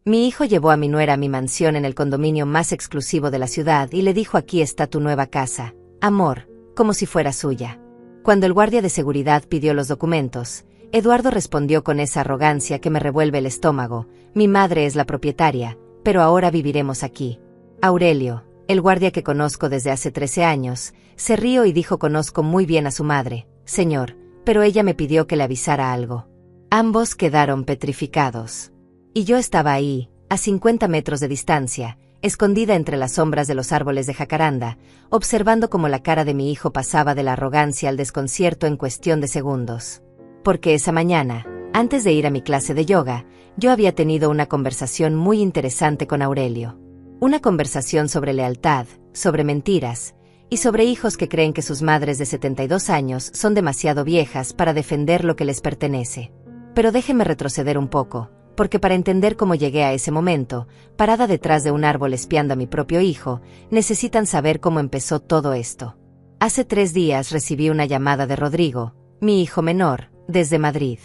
Mi hijo llevó a mi nuera a mi mansión en el condominio más exclusivo de la ciudad y le dijo: aquí está tu nueva casa, amor, como si fuera suya. Cuando el guardia de seguridad pidió los documentos, Eduardo respondió con esa arrogancia que me revuelve el estómago: mi madre es la propietaria, pero ahora viviremos aquí. Aurelio, el guardia que conozco desde hace 13 años, se rió y dijo: conozco muy bien a su madre, señor, pero ella me pidió que le avisara algo. Ambos quedaron petrificados. Y yo estaba ahí, a 50 metros de distancia, escondida entre las sombras de los árboles de jacaranda, observando cómo la cara de mi hijo pasaba de la arrogancia al desconcierto en cuestión de segundos. Porque esa mañana, antes de ir a mi clase de yoga, yo había tenido una conversación muy interesante con Aurelio. Una conversación sobre lealtad, sobre mentiras, y sobre hijos que creen que sus madres de 72 años son demasiado viejas para defender lo que les pertenece. Pero déjeme retroceder un poco, porque para entender cómo llegué a ese momento, parada detrás de un árbol espiando a mi propio hijo, necesitan saber cómo empezó todo esto. Hace 3 días recibí una llamada de Rodrigo, mi hijo menor, desde Madrid.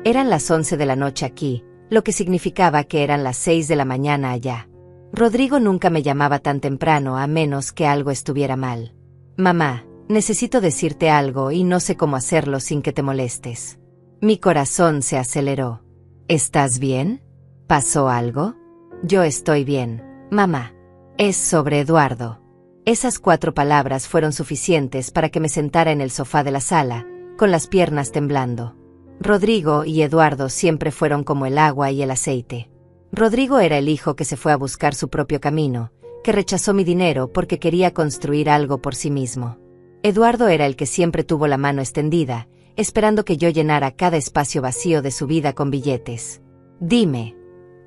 Eran las 11 de la noche aquí, lo que significaba que eran las 6 de la mañana allá. Rodrigo nunca me llamaba tan temprano a menos que algo estuviera mal. Mamá, necesito decirte algo y no sé cómo hacerlo sin que te molestes. Mi corazón se aceleró. ¿Estás bien? ¿Pasó algo? Yo estoy bien, mamá. Es sobre Eduardo. Esas 4 palabras fueron suficientes para que me sentara en el sofá de la sala, con las piernas temblando. Rodrigo y Eduardo siempre fueron como el agua y el aceite. Rodrigo era el hijo que se fue a buscar su propio camino, que rechazó mi dinero porque quería construir algo por sí mismo. Eduardo era el que siempre tuvo la mano extendida, esperando que yo llenara cada espacio vacío de su vida con billetes. Dime,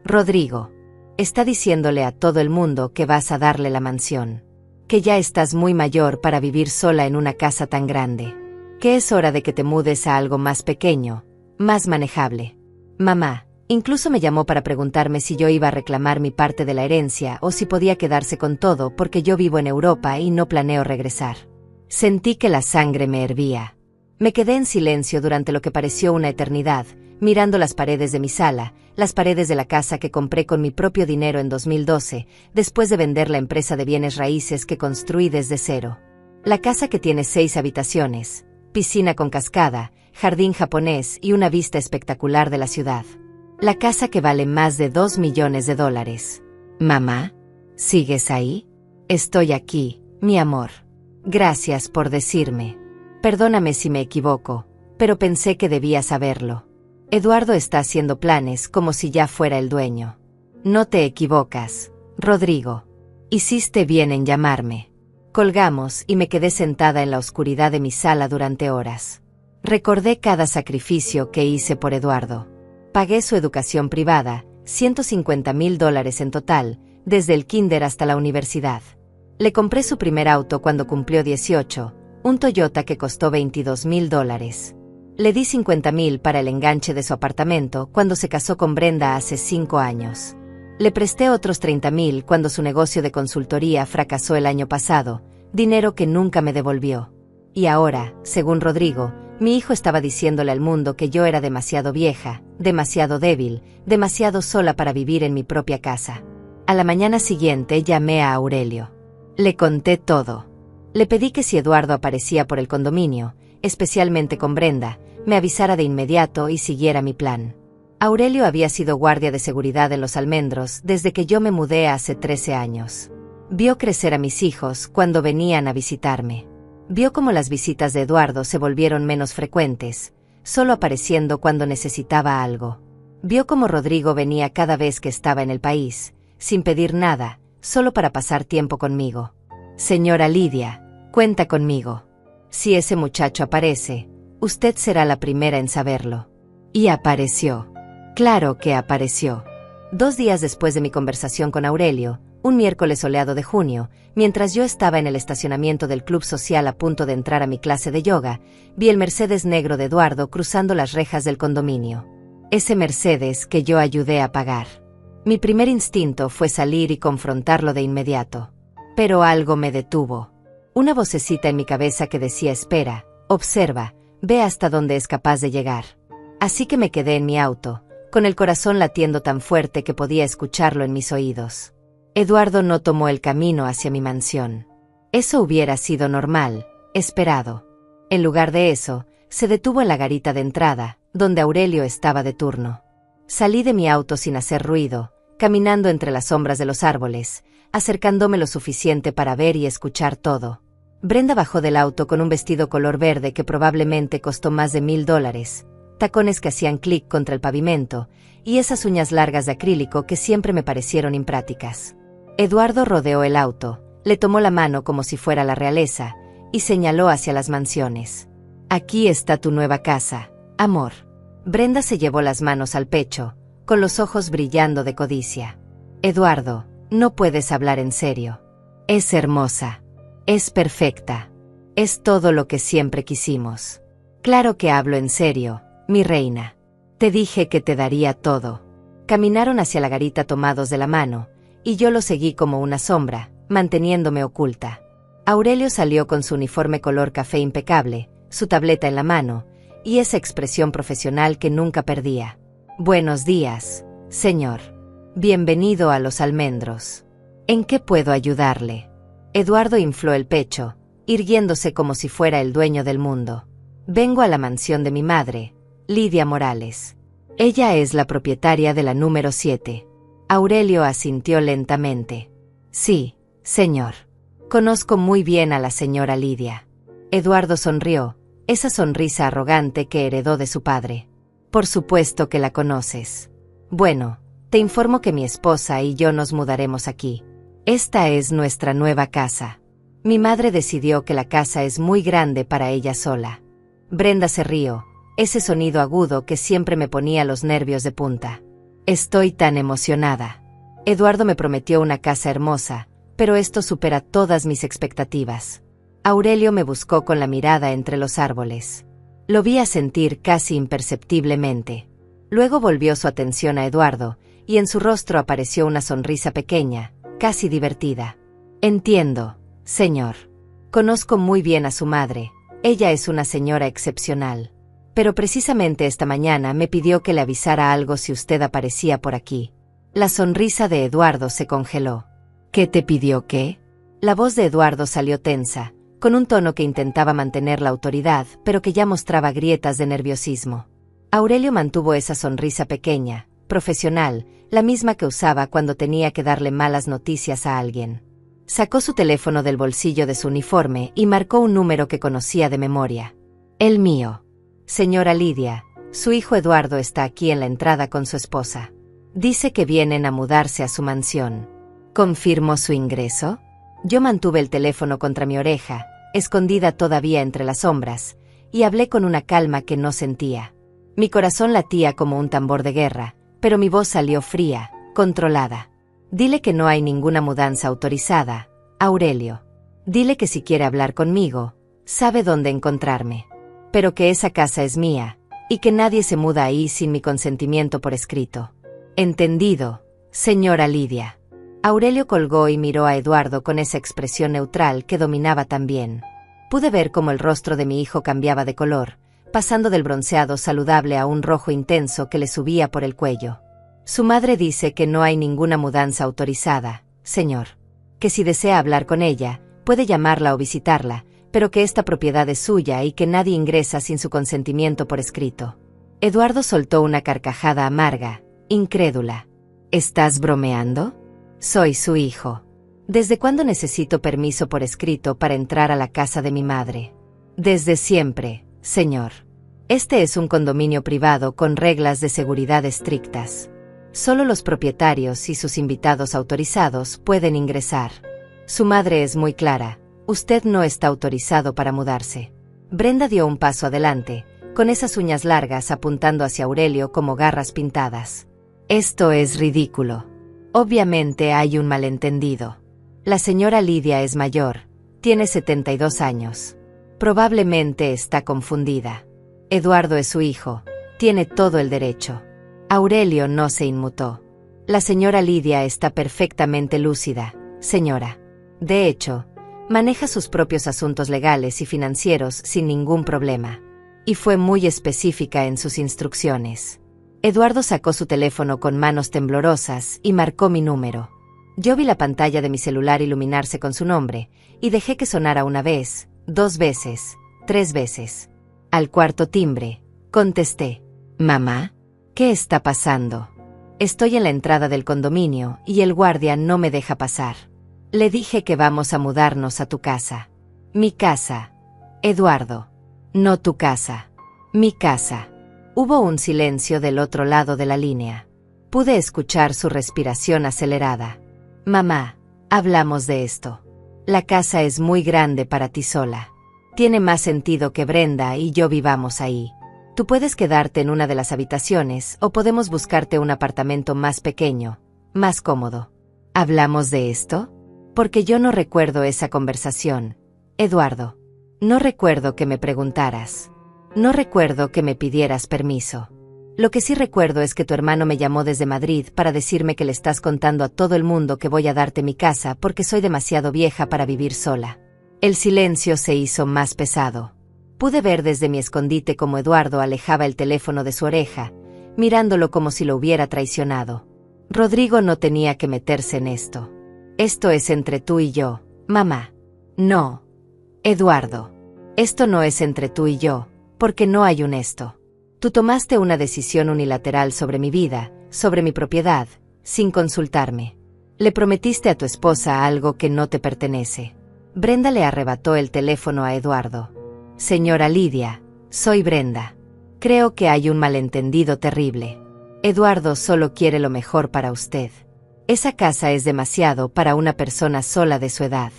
Rodrigo, está diciéndole a todo el mundo que vas a darle la mansión, que ya estás muy mayor para vivir sola en una casa tan grande, que es hora de que te mudes a algo más pequeño, más manejable. Mamá, incluso me llamó para preguntarme si yo iba a reclamar mi parte de la herencia o si podía quedarse con todo porque yo vivo en Europa y no planeo regresar. Sentí que la sangre me hervía. Me quedé en silencio durante lo que pareció una eternidad, mirando las paredes de mi sala, las paredes de la casa que compré con mi propio dinero en 2012, después de vender la empresa de bienes raíces que construí desde cero. La casa que tiene 6 habitaciones, piscina con cascada, jardín japonés y una vista espectacular de la ciudad. La casa que vale más de $2 millones. Mamá, ¿sigues ahí? Estoy aquí, mi amor. Gracias por decirme. Perdóname si me equivoco, pero pensé que debía saberlo. Eduardo está haciendo planes como si ya fuera el dueño. No te equivocas, Rodrigo. Hiciste bien en llamarme. Colgamos y me quedé sentada en la oscuridad de mi sala durante horas. Recordé cada sacrificio que hice por Eduardo. Pagué su educación privada, $150,000 en total, desde el kinder hasta la universidad. Le compré su primer auto cuando cumplió 18, un Toyota que costó $22,000. Le di $50,000 para el enganche de su apartamento cuando se casó con Brenda hace 5 años. Le presté otros $30,000 cuando su negocio de consultoría fracasó el año pasado, dinero que nunca me devolvió. Y ahora, según Rodrigo, mi hijo estaba diciéndole al mundo que yo era demasiado vieja, demasiado débil, demasiado sola para vivir en mi propia casa. A la mañana siguiente llamé a Aurelio. Le conté todo. Le pedí que si Eduardo aparecía por el condominio, especialmente con Brenda, me avisara de inmediato y siguiera mi plan. Aurelio había sido guardia de seguridad en Los Almendros desde que yo me mudé hace 13 años. Vio crecer a mis hijos cuando venían a visitarme. Vio cómo las visitas de Eduardo se volvieron menos frecuentes, solo apareciendo cuando necesitaba algo. Vio cómo Rodrigo venía cada vez que estaba en el país, sin pedir nada, solo para pasar tiempo conmigo. Señora Lidia, cuenta conmigo. Si ese muchacho aparece, usted será la primera en saberlo. Y apareció. Claro que apareció. 2 días después de mi conversación con Aurelio, un miércoles soleado de junio, mientras yo estaba en el estacionamiento del club social a punto de entrar a mi clase de yoga, vi el Mercedes negro de Eduardo cruzando las rejas del condominio. Ese Mercedes que yo ayudé a pagar. Mi primer instinto fue salir y confrontarlo de inmediato. Pero algo me detuvo. Una vocecita en mi cabeza que decía: espera, observa, ve hasta dónde es capaz de llegar. Así que me quedé en mi auto, con el corazón latiendo tan fuerte que podía escucharlo en mis oídos. Eduardo no tomó el camino hacia mi mansión. Eso hubiera sido normal, esperado. En lugar de eso, se detuvo en la garita de entrada, donde Aurelio estaba de turno. Salí de mi auto sin hacer ruido, caminando entre las sombras de los árboles, acercándome lo suficiente para ver y escuchar todo. Brenda bajó del auto con un vestido color verde que probablemente costó más de $1000, tacones que hacían clic contra el pavimento, y esas uñas largas de acrílico que siempre me parecieron imprácticas. Eduardo rodeó el auto, le tomó la mano como si fuera la realeza, y señaló hacia las mansiones. Aquí está tu nueva casa, amor. Brenda se llevó las manos al pecho, con los ojos brillando de codicia. Eduardo, no puedes hablar en serio. Es hermosa. Es perfecta. Es todo lo que siempre quisimos. Claro que hablo en serio, mi reina. Te dije que te daría todo. Caminaron hacia la garita tomados de la mano, y yo lo seguí como una sombra, manteniéndome oculta. Aurelio salió con su uniforme color café impecable, su tableta en la mano, y esa expresión profesional que nunca perdía. Buenos días, señor. Bienvenido a Los Almendros. ¿En qué puedo ayudarle? Eduardo infló el pecho, irguiéndose como si fuera el dueño del mundo. Vengo a la mansión de mi madre, Lidia Morales. Ella es la propietaria de la número 7. Aurelio asintió lentamente. Sí, señor. Conozco muy bien a la señora Lidia. Eduardo sonrió, esa sonrisa arrogante que heredó de su padre. Por supuesto que la conoces. Bueno, te informo que mi esposa y yo nos mudaremos aquí. Esta es nuestra nueva casa. Mi madre decidió que la casa es muy grande para ella sola. Brenda se rió, ese sonido agudo que siempre me ponía los nervios de punta. Estoy tan emocionada. Eduardo me prometió una casa hermosa, pero esto supera todas mis expectativas. Aurelio me buscó con la mirada entre los árboles. Lo vi asentir casi imperceptiblemente. Luego volvió su atención a Eduardo, y en su rostro apareció una sonrisa pequeña, casi divertida. Entiendo, señor. Conozco muy bien a su madre, ella es una señora excepcional. Pero precisamente esta mañana me pidió que le avisara algo si usted aparecía por aquí. La sonrisa de Eduardo se congeló. ¿Qué te pidió qué? La voz de Eduardo salió tensa, con un tono que intentaba mantener la autoridad, pero que ya mostraba grietas de nerviosismo. Aurelio mantuvo esa sonrisa pequeña, profesional, la misma que usaba cuando tenía que darle malas noticias a alguien. Sacó su teléfono del bolsillo de su uniforme y marcó un número que conocía de memoria. El mío. Señora Lidia, su hijo Eduardo está aquí en la entrada con su esposa. Dice que vienen a mudarse a su mansión. ¿Confirmó su ingreso? Yo mantuve el teléfono contra mi oreja, escondida todavía entre las sombras, y hablé con una calma que no sentía. Mi corazón latía como un tambor de guerra, pero mi voz salió fría, controlada. Dile que no hay ninguna mudanza autorizada, Aurelio. Dile que si quiere hablar conmigo, sabe dónde encontrarme. Pero que esa casa es mía, y que nadie se muda ahí sin mi consentimiento por escrito. Entendido, señora Lidia. Aurelio colgó y miró a Eduardo con esa expresión neutral que dominaba también. Pude ver cómo el rostro de mi hijo cambiaba de color, pasando del bronceado saludable a un rojo intenso que le subía por el cuello. Su madre dice que no hay ninguna mudanza autorizada, señor. Que si desea hablar con ella, puede llamarla o visitarla, pero que esta propiedad es suya y que nadie ingresa sin su consentimiento por escrito. Eduardo soltó una carcajada amarga, incrédula. ¿Estás bromeando? Soy su hijo. ¿Desde cuándo necesito permiso por escrito para entrar a la casa de mi madre? Desde siempre, señor. Este es un condominio privado con reglas de seguridad estrictas. Solo los propietarios y sus invitados autorizados pueden ingresar. Su madre es muy clara, usted no está autorizado para mudarse. Brenda dio un paso adelante, con esas uñas largas apuntando hacia Aurelio como garras pintadas. Esto es ridículo. Obviamente hay un malentendido. La señora Lidia es mayor, tiene 72 años. Probablemente está confundida. Eduardo es su hijo, tiene todo el derecho. Aurelio no se inmutó. La señora Lidia está perfectamente lúcida, señora. De hecho, maneja sus propios asuntos legales y financieros sin ningún problema. Y fue muy específica en sus instrucciones. Eduardo sacó su teléfono con manos temblorosas y marcó mi número. Yo vi la pantalla de mi celular iluminarse con su nombre, y dejé que sonara una vez, 2 veces, 3 veces. Al cuarto timbre, contesté. «Mamá, ¿qué está pasando? Estoy en la entrada del condominio y el guardia no me deja pasar. Le dije que vamos a mudarnos a tu casa». «Mi casa, Eduardo. No tu casa. Mi casa». Hubo un silencio del otro lado de la línea. Pude escuchar su respiración acelerada. «Mamá, hablamos de esto. La casa es muy grande para ti sola. Tiene más sentido que Brenda y yo vivamos ahí. Tú puedes quedarte en una de las habitaciones o podemos buscarte un apartamento más pequeño, más cómodo». ¿Hablamos de esto? Porque yo no recuerdo esa conversación, Eduardo. No recuerdo que me preguntaras. No recuerdo que me pidieras permiso. Lo que sí recuerdo es que tu hermano me llamó desde Madrid para decirme que le estás contando a todo el mundo que voy a darte mi casa porque soy demasiado vieja para vivir sola. El silencio se hizo más pesado. Pude ver desde mi escondite cómo Eduardo alejaba el teléfono de su oreja, mirándolo como si lo hubiera traicionado. Rodrigo no tenía que meterse en esto. Esto es entre tú y yo, mamá. No, Eduardo. Esto no es entre tú y yo, porque no hay un esto. Tú tomaste una decisión unilateral sobre mi vida, sobre mi propiedad, sin consultarme. Le prometiste a tu esposa algo que no te pertenece. Brenda le arrebató el teléfono a Eduardo. «Señora Lidia, soy Brenda. Creo que hay un malentendido terrible. Eduardo solo quiere lo mejor para usted. Esa casa es demasiado para una persona sola de su edad.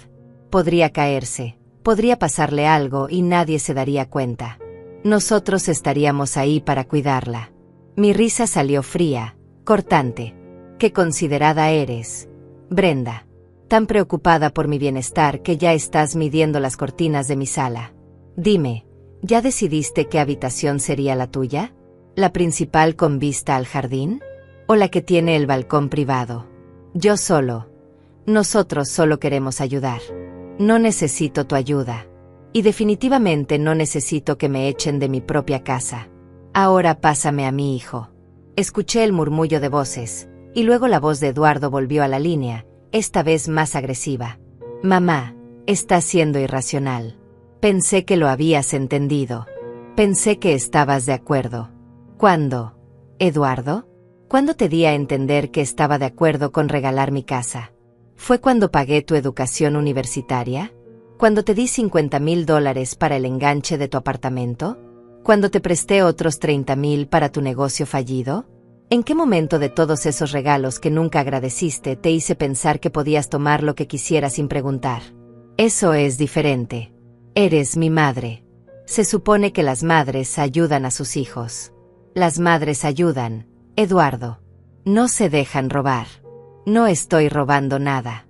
Podría caerse, podría pasarle algo y nadie se daría cuenta. Nosotros estaríamos ahí para cuidarla». Mi risa salió fría, cortante. «Qué considerada eres, Brenda. Tan preocupada por mi bienestar que ya estás midiendo las cortinas de mi sala. Dime, ¿ya decidiste qué habitación sería la tuya? ¿La principal con vista al jardín? ¿O la que tiene el balcón privado? Nosotros solo queremos ayudar. No necesito tu ayuda. Y definitivamente no necesito que me echen de mi propia casa. Ahora pásame a mi hijo». Escuché el murmullo de voces, y luego la voz de Eduardo volvió a la línea, esta vez más agresiva. «Mamá, estás siendo irracional. Pensé que lo habías entendido. Pensé que estabas de acuerdo». «¿Cuándo, Eduardo? ¿Cuándo te di a entender que estaba de acuerdo con regalar mi casa? ¿Fue cuando pagué tu educación universitaria? ¿Cuando te di $50,000 para el enganche de tu apartamento? ¿Cuando te presté otros $30,000 para tu negocio fallido? ¿En qué momento de todos esos regalos que nunca agradeciste te hice pensar que podías tomar lo que quisieras sin preguntar? Eso es diferente. Eres mi madre. Se supone que las madres ayudan a sus hijos. Las madres ayudan, Eduardo. No se dejan robar. No estoy robando nada.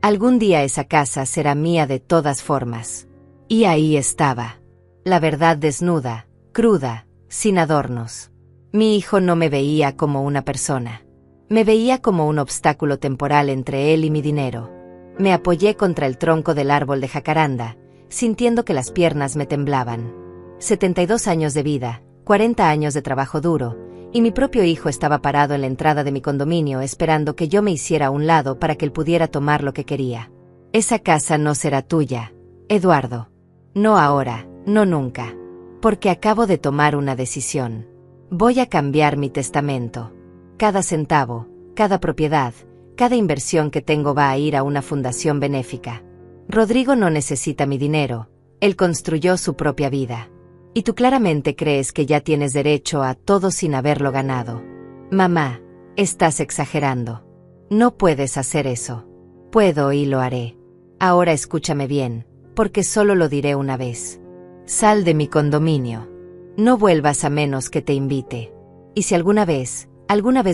Algún día esa casa será mía de todas formas». Y ahí estaba. La verdad desnuda, cruda, sin adornos. Mi hijo no me veía como una persona. Me veía como un obstáculo temporal entre él y mi dinero. Me apoyé contra el tronco del árbol de jacaranda, sintiendo que las piernas me temblaban. 72 años de vida, 40 años de trabajo duro, y mi propio hijo estaba parado en la entrada de mi condominio esperando que yo me hiciera a un lado para que él pudiera tomar lo que quería. «Esa casa no será tuya, Eduardo. No ahora, no nunca. Porque acabo de tomar una decisión. Voy a cambiar mi testamento. Cada centavo, cada propiedad, cada inversión que tengo va a ir a una fundación benéfica. Rodrigo no necesita mi dinero, él construyó su propia vida. Y tú claramente crees que ya tienes derecho a todo sin haberlo ganado. Mamá, estás exagerando. No puedes hacer eso». «Puedo y lo haré. Ahora escúchame bien, porque solo lo diré una vez. Sal de mi condominio. No vuelvas a menos que te invite. Y si alguna vez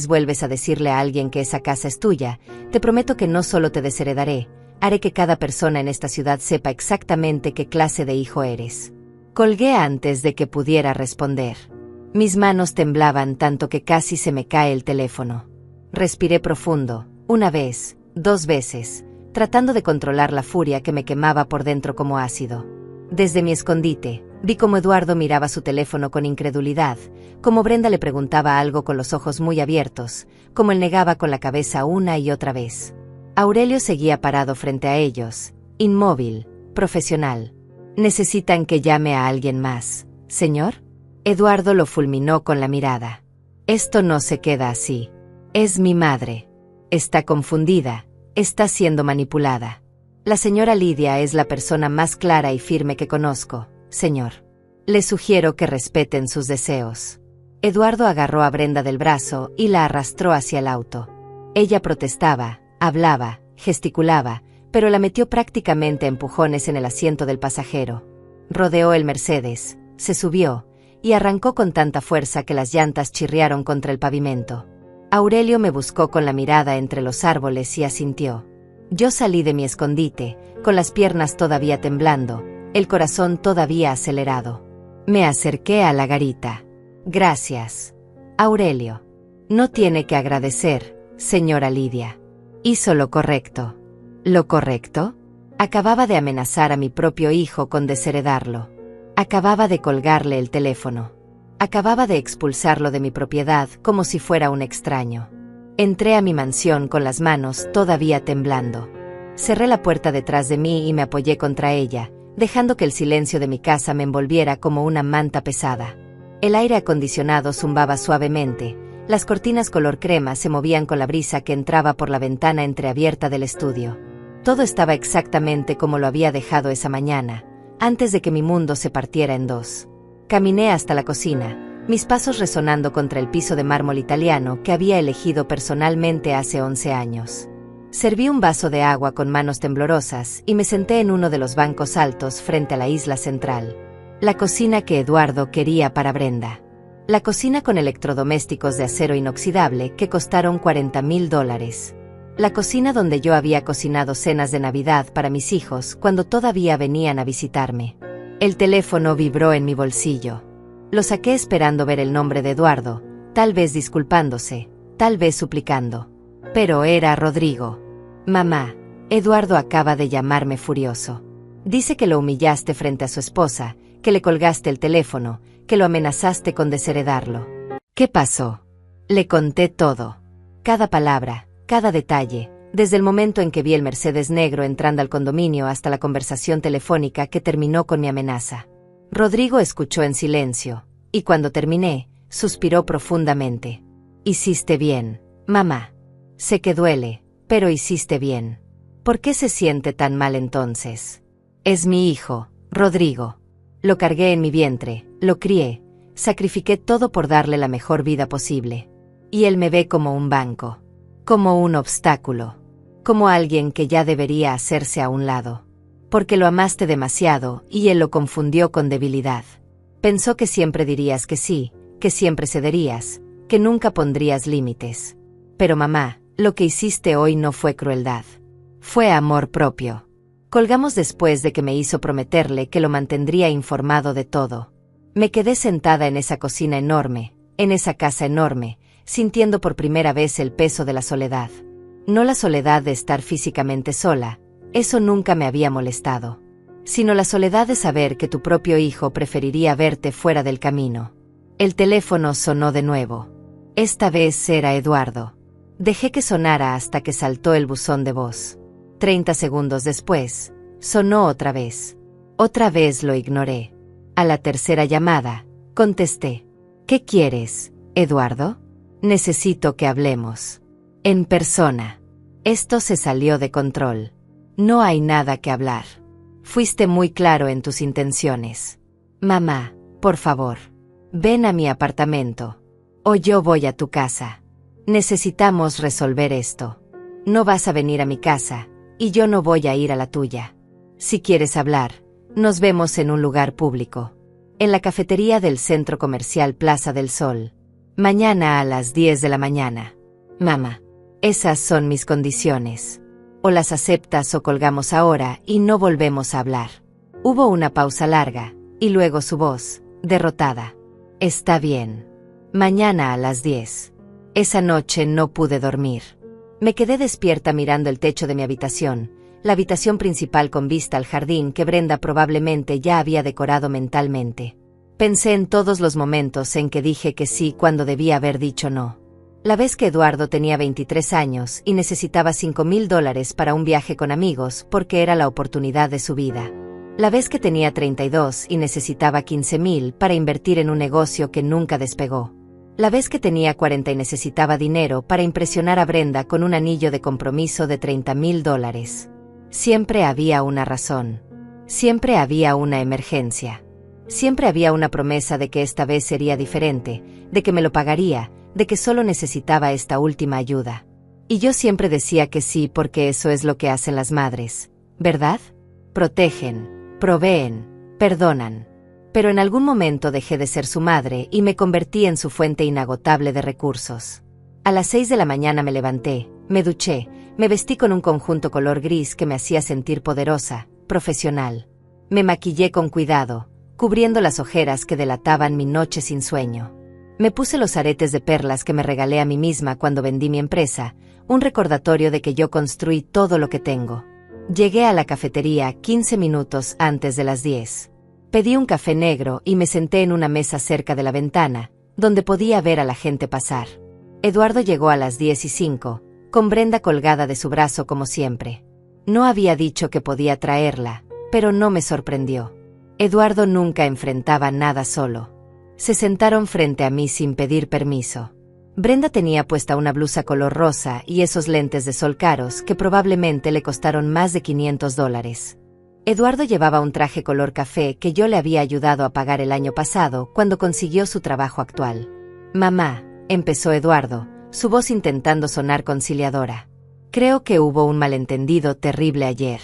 vuelves a decirle a alguien que esa casa es tuya, te prometo que no solo te desheredaré, haré que cada persona en esta ciudad sepa exactamente qué clase de hijo eres». Colgué antes de que pudiera responder. Mis manos temblaban tanto que casi se me cae el teléfono. Respiré profundo, una vez, 2 veces, tratando de controlar la furia que me quemaba por dentro como ácido. Desde mi escondite, Vi cómo Eduardo miraba su teléfono con incredulidad, cómo Brenda le preguntaba algo con los ojos muy abiertos, cómo él negaba con la cabeza una y otra vez. Aurelio seguía parado frente a ellos, inmóvil, profesional. ¿Necesitan que llame a alguien más, señor? Eduardo lo fulminó con la mirada. Esto no se queda así. Es mi madre. Está confundida, está siendo manipulada. La señora Lidia es la persona más clara y firme que conozco, señor. Le sugiero que respeten sus deseos. Eduardo agarró a Brenda del brazo y la arrastró hacia el auto. Ella protestaba, hablaba, gesticulaba, pero la metió prácticamente a empujones en el asiento del pasajero. Rodeó el Mercedes, se subió, y arrancó con tanta fuerza que las llantas chirriaron contra el pavimento. Aurelio me buscó con la mirada entre los árboles y asintió. Yo salí de mi escondite, con las piernas todavía temblando, el corazón todavía acelerado. Me acerqué a la garita. Gracias, Aurelio. No tiene que agradecer, señora Lidia. Hizo lo correcto. ¿Lo correcto? Acababa de amenazar a mi propio hijo con desheredarlo. Acababa de colgarle el teléfono. Acababa de expulsarlo de mi propiedad como si fuera un extraño. Entré a mi mansión con las manos todavía temblando. Cerré la puerta detrás de mí y me apoyé contra ella, dejando que el silencio de mi casa me envolviera como una manta pesada. El aire acondicionado zumbaba suavemente, las cortinas color crema se movían con la brisa que entraba por la ventana entreabierta del estudio. Todo estaba exactamente como lo había dejado esa mañana, antes de que mi mundo se partiera en dos. Caminé hasta la cocina, mis pasos resonando contra el piso de mármol italiano que había elegido personalmente hace 11 años. Serví un vaso de agua con manos temblorosas y me senté en uno de los bancos altos frente a la isla central. La cocina que Eduardo quería para Brenda. La cocina con electrodomésticos de acero inoxidable que costaron $40,000. La cocina donde yo había cocinado cenas de Navidad para mis hijos cuando todavía venían a visitarme. El teléfono vibró en mi bolsillo. Lo saqué esperando ver el nombre de Eduardo, tal vez disculpándose, tal vez suplicando. Pero era Rodrigo. Mamá, Eduardo acaba de llamarme furioso. Dice que lo humillaste frente a su esposa, que le colgaste el teléfono, que lo amenazaste con desheredarlo. ¿Qué pasó? Le conté todo. Cada palabra, cada detalle, desde el momento en que vi el Mercedes negro entrando al condominio hasta la conversación telefónica que terminó con mi amenaza. Rodrigo escuchó en silencio, y cuando terminé, suspiró profundamente. Hiciste bien, mamá. Sé que duele, pero hiciste bien. ¿Por qué se siente tan mal entonces? Es mi hijo, Rodrigo. Lo cargué en mi vientre, lo crié, sacrifiqué todo por darle la mejor vida posible. Y él me ve como un banco, como un obstáculo, como alguien que ya debería hacerse a un lado. Porque lo amaste demasiado y él lo confundió con debilidad. Pensó que siempre dirías que sí, que siempre cederías, que nunca pondrías límites. Pero mamá, lo que hiciste hoy no fue crueldad. Fue amor propio. Colgamos después de que me hizo prometerle que lo mantendría informado de todo. Me quedé sentada en esa cocina enorme, en esa casa enorme, sintiendo por primera vez el peso de la soledad. No la soledad de estar físicamente sola, eso nunca me había molestado. Sino la soledad de saber que tu propio hijo preferiría verte fuera del camino. El teléfono sonó de nuevo. Esta vez era Eduardo. Dejé que sonara hasta que saltó el buzón de voz. 30 segundos después, sonó otra vez. Otra vez lo ignoré. A la tercera llamada, contesté. ¿Qué quieres, Eduardo? Necesito que hablemos. En persona. Esto se salió de control. No hay nada que hablar. Fuiste muy claro en tus intenciones. Mamá, por favor, ven a mi apartamento. O yo voy a tu casa. Necesitamos resolver esto. No vas a venir a mi casa, y yo no voy a ir a la tuya. Si quieres hablar, nos vemos en un lugar público. En la cafetería del centro comercial Plaza del Sol. Mañana a las 10 de la mañana. Mamá, esas son mis condiciones. O las aceptas o colgamos ahora y no volvemos a hablar. Hubo una pausa larga, y luego su voz, derrotada. Está bien. Mañana a las 10. Esa noche no pude dormir. Me quedé despierta mirando el techo de mi habitación, la habitación principal con vista al jardín que Brenda probablemente ya había decorado mentalmente. Pensé en todos los momentos en que dije que sí cuando debía haber dicho no. La vez que Eduardo tenía 23 años y necesitaba $5,000 para un viaje con amigos porque era la oportunidad de su vida. La vez que tenía 32 y necesitaba $15,000 para invertir en un negocio que nunca despegó. La vez que tenía 40 y necesitaba dinero para impresionar a Brenda con un anillo de compromiso de $30,000. Siempre había una razón. Siempre había una emergencia. Siempre había una promesa de que esta vez sería diferente, de que me lo pagaría, de que solo necesitaba esta última ayuda. Y yo siempre decía que sí porque eso es lo que hacen las madres, ¿verdad? Protegen, proveen, perdonan. Pero en algún momento dejé de ser su madre y me convertí en su fuente inagotable de recursos. A las 6 de la mañana me levanté, me duché, me vestí con un conjunto color gris que me hacía sentir poderosa, profesional. Me maquillé con cuidado, cubriendo las ojeras que delataban mi noche sin sueño. Me puse los aretes de perlas que me regalé a mí misma cuando vendí mi empresa, un recordatorio de que yo construí todo lo que tengo. Llegué a la cafetería 15 minutos antes de las 10. Pedí un café negro y me senté en una mesa cerca de la ventana, donde podía ver a la gente pasar. Eduardo llegó a las 10:05, con Brenda colgada de su brazo como siempre. No había dicho que podía traerla, pero no me sorprendió. Eduardo nunca enfrentaba nada solo. Se sentaron frente a mí sin pedir permiso. Brenda tenía puesta una blusa color rosa y esos lentes de sol caros que probablemente le costaron más de $500. Eduardo llevaba un traje color café que yo le había ayudado a pagar el año pasado cuando consiguió su trabajo actual. Mamá, empezó Eduardo, su voz intentando sonar conciliadora. Creo que hubo un malentendido terrible ayer.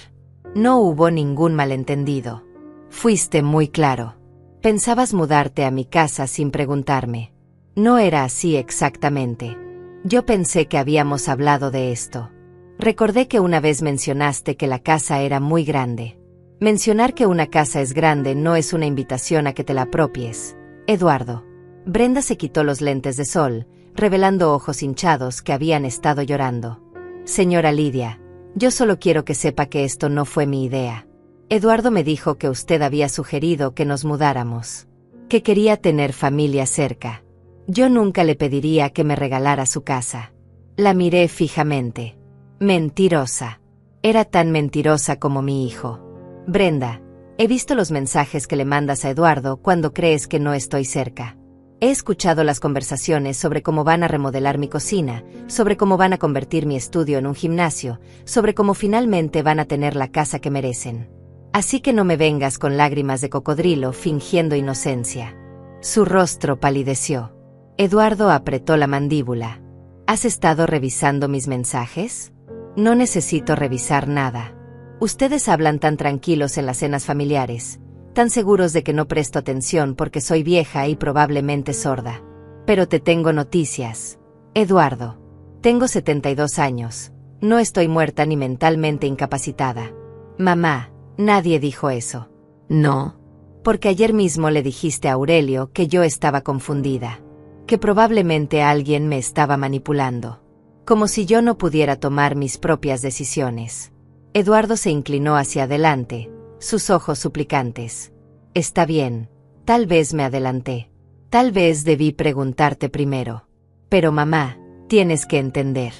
No hubo ningún malentendido. Fuiste muy claro. Pensabas mudarte a mi casa sin preguntarme. No era así exactamente. Yo pensé que habíamos hablado de esto. Recordé que una vez mencionaste que la casa era muy grande. Mencionar que una casa es grande no es una invitación a que te la apropies, Eduardo. Brenda se quitó los lentes de sol, revelando ojos hinchados que habían estado llorando. Señora Lidia, yo solo quiero que sepa que esto no fue mi idea. Eduardo me dijo que usted había sugerido que nos mudáramos. Que quería tener familia cerca. Yo nunca le pediría que me regalara su casa. La miré fijamente. Mentirosa. Era tan mentirosa como mi hijo. Brenda, he visto los mensajes que le mandas a Eduardo cuando crees que no estoy cerca. He escuchado las conversaciones sobre cómo van a remodelar mi cocina, sobre cómo van a convertir mi estudio en un gimnasio, sobre cómo finalmente van a tener la casa que merecen. Así que no me vengas con lágrimas de cocodrilo fingiendo inocencia. Su rostro palideció. Eduardo apretó la mandíbula. ¿Has estado revisando mis mensajes? No necesito revisar nada. Ustedes hablan tan tranquilos en las cenas familiares, tan seguros de que no presto atención porque soy vieja y probablemente sorda. Pero te tengo noticias. Eduardo. Tengo 72 años. No estoy muerta ni mentalmente incapacitada. Mamá. Nadie dijo eso. No. Porque ayer mismo le dijiste a Aurelio que yo estaba confundida. Que probablemente alguien me estaba manipulando. Como si yo no pudiera tomar mis propias decisiones. Eduardo se inclinó hacia adelante, sus ojos suplicantes. Está bien, tal vez me adelanté. Tal vez debí preguntarte primero. Pero mamá, tienes que entender.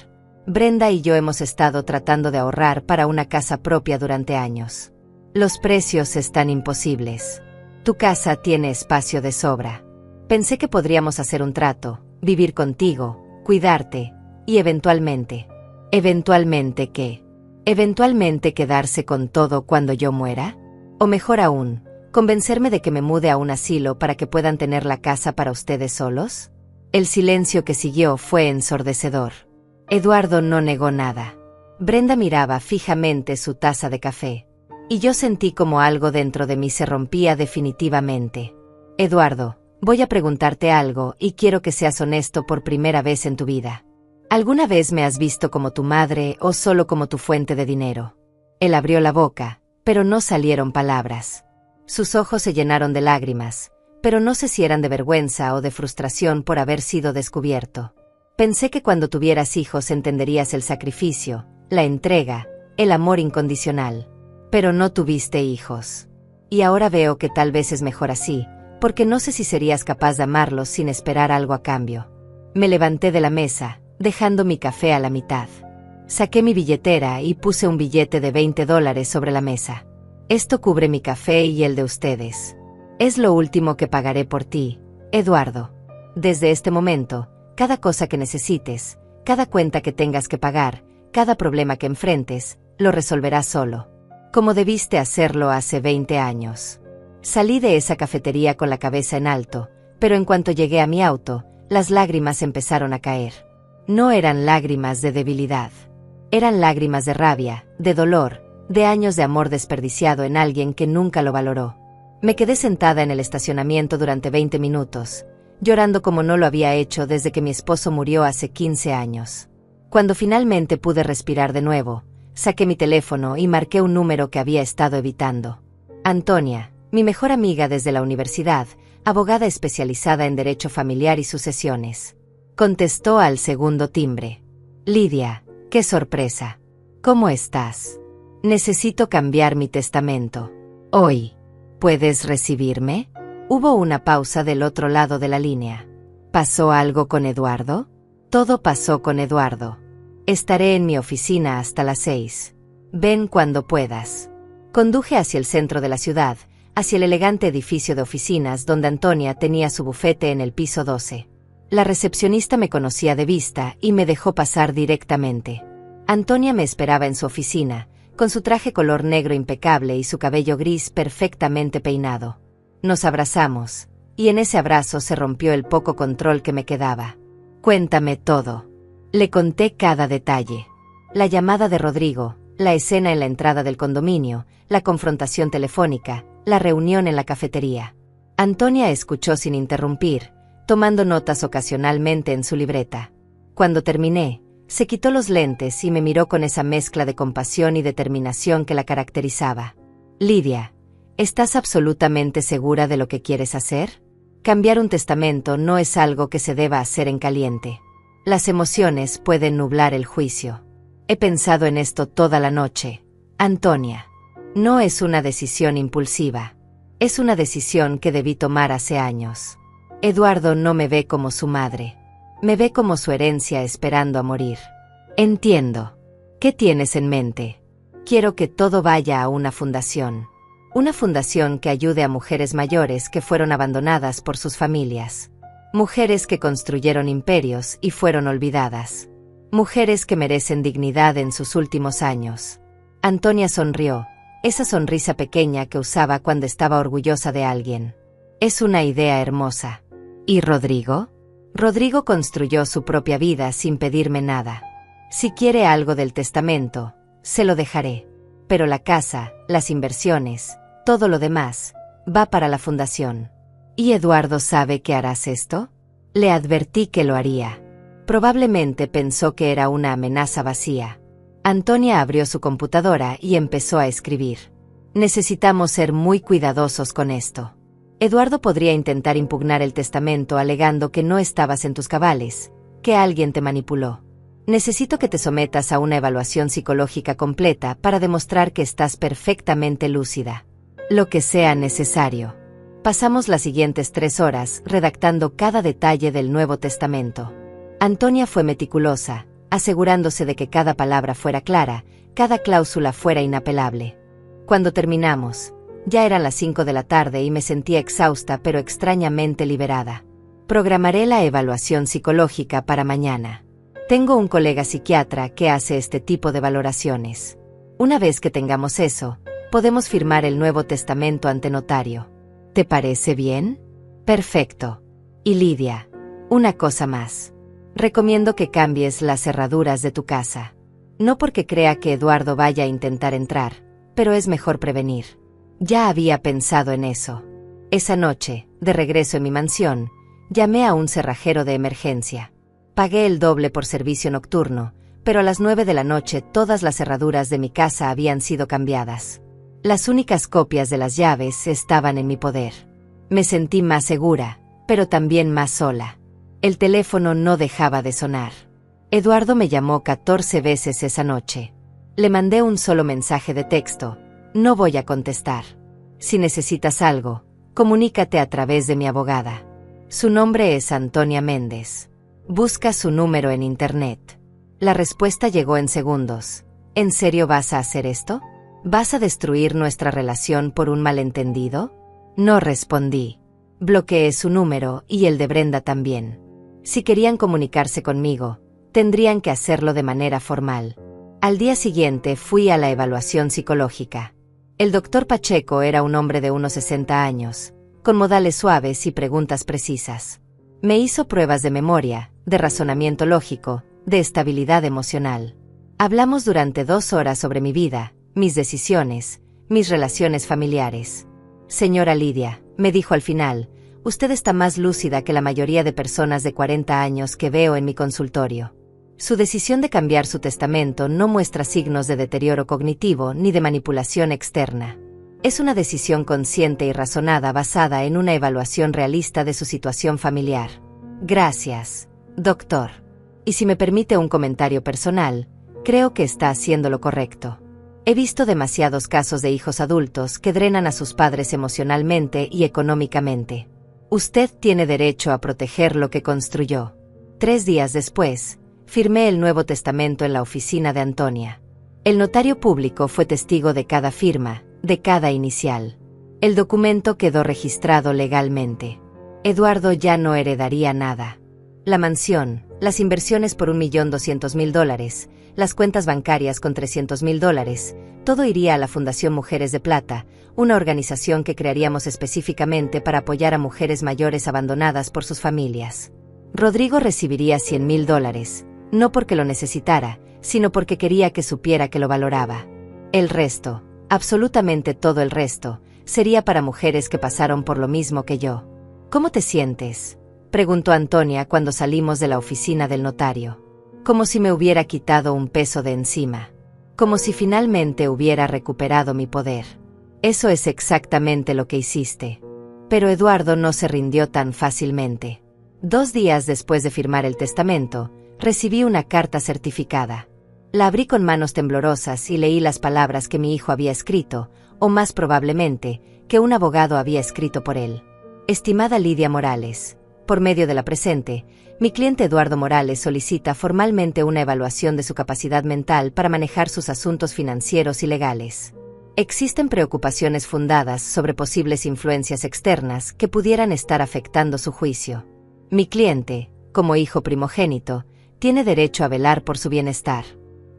Brenda y yo hemos estado tratando de ahorrar para una casa propia durante años. Los precios están imposibles. Tu casa tiene espacio de sobra. Pensé que podríamos hacer un trato, vivir contigo, cuidarte, y eventualmente. ¿Eventualmente qué? ¿Eventualmente quedarse con todo cuando yo muera? O mejor aún, ¿convencerme de que me mude a un asilo para que puedan tener la casa para ustedes solos? El silencio que siguió fue ensordecedor. Eduardo no negó nada. Brenda miraba fijamente su taza de café. Y yo sentí como algo dentro de mí se rompía definitivamente. Eduardo, voy a preguntarte algo y quiero que seas honesto por primera vez en tu vida. ¿Alguna vez me has visto como tu madre o solo como tu fuente de dinero? Él abrió la boca, pero no salieron palabras. Sus ojos se llenaron de lágrimas, pero no sé si eran de vergüenza o de frustración por haber sido descubierto. Pensé que cuando tuvieras hijos entenderías el sacrificio, la entrega, el amor incondicional. Pero no tuviste hijos. Y ahora veo que tal vez es mejor así, porque no sé si serías capaz de amarlos sin esperar algo a cambio. Me levanté de la mesa, dejando mi café a la mitad. Saqué mi billetera y puse un billete de $20 sobre la mesa. Esto cubre mi café y el de ustedes. Es lo último que pagaré por ti, Eduardo. Desde este momento, cada cosa que necesites, cada cuenta que tengas que pagar, cada problema que enfrentes, lo resolverás solo. Como debiste hacerlo hace 20 años. Salí de esa cafetería con la cabeza en alto, pero en cuanto llegué a mi auto, las lágrimas empezaron a caer. No eran lágrimas de debilidad. Eran lágrimas de rabia, de dolor, de años de amor desperdiciado en alguien que nunca lo valoró. Me quedé sentada en el estacionamiento durante 20 minutos, llorando como no lo había hecho desde que mi esposo murió hace 15 años. Cuando finalmente pude respirar de nuevo, saqué mi teléfono y marqué un número que había estado evitando. Antonia, mi mejor amiga desde la universidad, abogada especializada en derecho familiar y sucesiones. Contestó al segundo timbre. Lidia, qué sorpresa. ¿Cómo estás? Necesito cambiar mi testamento. Hoy. ¿Puedes recibirme? Hubo una pausa del otro lado de la línea. ¿Pasó algo con Eduardo? Todo pasó con Eduardo. Estaré en mi oficina hasta las 6. Ven cuando puedas. Conduje hacia el centro de la ciudad, hacia el elegante edificio de oficinas donde Antonia tenía su bufete en el piso 12. La recepcionista me conocía de vista y me dejó pasar directamente. Antonia me esperaba en su oficina, con su traje color negro impecable y su cabello gris perfectamente peinado. Nos abrazamos, y en ese abrazo se rompió el poco control que me quedaba. Cuéntame todo. Le conté cada detalle. La llamada de Rodrigo, la escena en la entrada del condominio, la confrontación telefónica, la reunión en la cafetería. Antonia escuchó sin interrumpir, tomando notas ocasionalmente en su libreta. Cuando terminé, se quitó los lentes y me miró con esa mezcla de compasión y determinación que la caracterizaba. Lidia, ¿estás absolutamente segura de lo que quieres hacer? Cambiar un testamento no es algo que se deba hacer en caliente. Las emociones pueden nublar el juicio. He pensado en esto toda la noche, Antonia. No es una decisión impulsiva. Es una decisión que debí tomar hace años. Eduardo no me ve como su madre. Me ve como su herencia esperando a morir. Entiendo. ¿Qué tienes en mente? Quiero que todo vaya a una fundación. Una fundación que ayude a mujeres mayores que fueron abandonadas por sus familias. Mujeres que construyeron imperios y fueron olvidadas. Mujeres que merecen dignidad en sus últimos años. Antonia sonrió, esa sonrisa pequeña que usaba cuando estaba orgullosa de alguien. Es una idea hermosa. ¿Y Rodrigo? Rodrigo construyó su propia vida sin pedirme nada. Si quiere algo del testamento, se lo dejaré. Pero la casa, las inversiones, todo lo demás, va para la fundación. ¿Y Eduardo sabe que harás esto? Le advertí que lo haría. Probablemente pensó que era una amenaza vacía. Antonia abrió su computadora y empezó a escribir. Necesitamos ser muy cuidadosos con esto. Eduardo podría intentar impugnar el testamento alegando que no estabas en tus cabales, que alguien te manipuló. Necesito que te sometas a una evaluación psicológica completa para demostrar que estás perfectamente lúcida. Lo que sea necesario. Pasamos las siguientes 3 horas redactando cada detalle del Nuevo Testamento. Antonia fue meticulosa, asegurándose de que cada palabra fuera clara, cada cláusula fuera inapelable. Cuando terminamos, ya eran las 5 de la tarde y me sentía exhausta pero extrañamente liberada. Programaré la evaluación psicológica para mañana. Tengo un colega psiquiatra que hace este tipo de valoraciones. Una vez que tengamos eso, podemos firmar el Nuevo Testamento ante notario. ¿Te parece bien? Perfecto. Y Lidia, una cosa más. Recomiendo que cambies las cerraduras de tu casa. No porque crea que Eduardo vaya a intentar entrar, pero es mejor prevenir. Ya había pensado en eso. Esa noche, de regreso en mi mansión, llamé a un cerrajero de emergencia. Pagué el doble por servicio nocturno, pero a las 9 de la noche todas las cerraduras de mi casa habían sido cambiadas. Las únicas copias de las llaves estaban en mi poder. Me sentí más segura, pero también más sola. El teléfono no dejaba de sonar. Eduardo me llamó 14 veces esa noche. Le mandé un solo mensaje de texto: no voy a contestar. Si necesitas algo, comunícate a través de mi abogada. Su nombre es Antonia Méndez. Busca su número en internet. La respuesta llegó en segundos. ¿En serio vas a hacer esto? ¿Vas a destruir nuestra relación por un malentendido? No respondí. Bloqueé su número y el de Brenda también. Si querían comunicarse conmigo, tendrían que hacerlo de manera formal. Al día siguiente fui a la evaluación psicológica. El doctor Pacheco era un hombre de unos 60 años, con modales suaves y preguntas precisas. Me hizo pruebas de memoria, de razonamiento lógico, de estabilidad emocional. Hablamos durante 2 horas sobre mi vida, mis decisiones, mis relaciones familiares. Señora Lidia, me dijo al final, usted está más lúcida que la mayoría de personas de 40 años que veo en mi consultorio. Su decisión de cambiar su testamento no muestra signos de deterioro cognitivo ni de manipulación externa. Es una decisión consciente y razonada basada en una evaluación realista de su situación familiar. Gracias, doctor. Y si me permite un comentario personal, creo que está haciendo lo correcto. He visto demasiados casos de hijos adultos que drenan a sus padres emocionalmente y económicamente. Usted tiene derecho a proteger lo que construyó. 3 días después, firmé el nuevo testamento en la oficina de Antonia. El notario público fue testigo de cada firma, de cada inicial. El documento quedó registrado legalmente. Eduardo ya no heredaría nada. La mansión, las inversiones por $1.200.000, las cuentas bancarias con $300.000, todo iría a la Fundación Mujeres de Plata, una organización que crearíamos específicamente para apoyar a mujeres mayores abandonadas por sus familias. Rodrigo recibiría $100.000, no porque lo necesitara, sino porque quería que supiera que lo valoraba. El resto, absolutamente todo el resto, sería para mujeres que pasaron por lo mismo que yo. ¿Cómo te sientes?, preguntó Antonia cuando salimos de la oficina del notario. Como si me hubiera quitado un peso de encima. Como si finalmente hubiera recuperado mi poder. Eso es exactamente lo que hiciste. Pero Eduardo no se rindió tan fácilmente. 2 días después de firmar el testamento, recibí una carta certificada. La abrí con manos temblorosas y leí las palabras que mi hijo había escrito, o más probablemente, que un abogado había escrito por él. Estimada Lidia Morales, por medio de la presente, mi cliente Eduardo Morales solicita formalmente una evaluación de su capacidad mental para manejar sus asuntos financieros y legales. Existen preocupaciones fundadas sobre posibles influencias externas que pudieran estar afectando su juicio. Mi cliente, como hijo primogénito, tiene derecho a velar por su bienestar.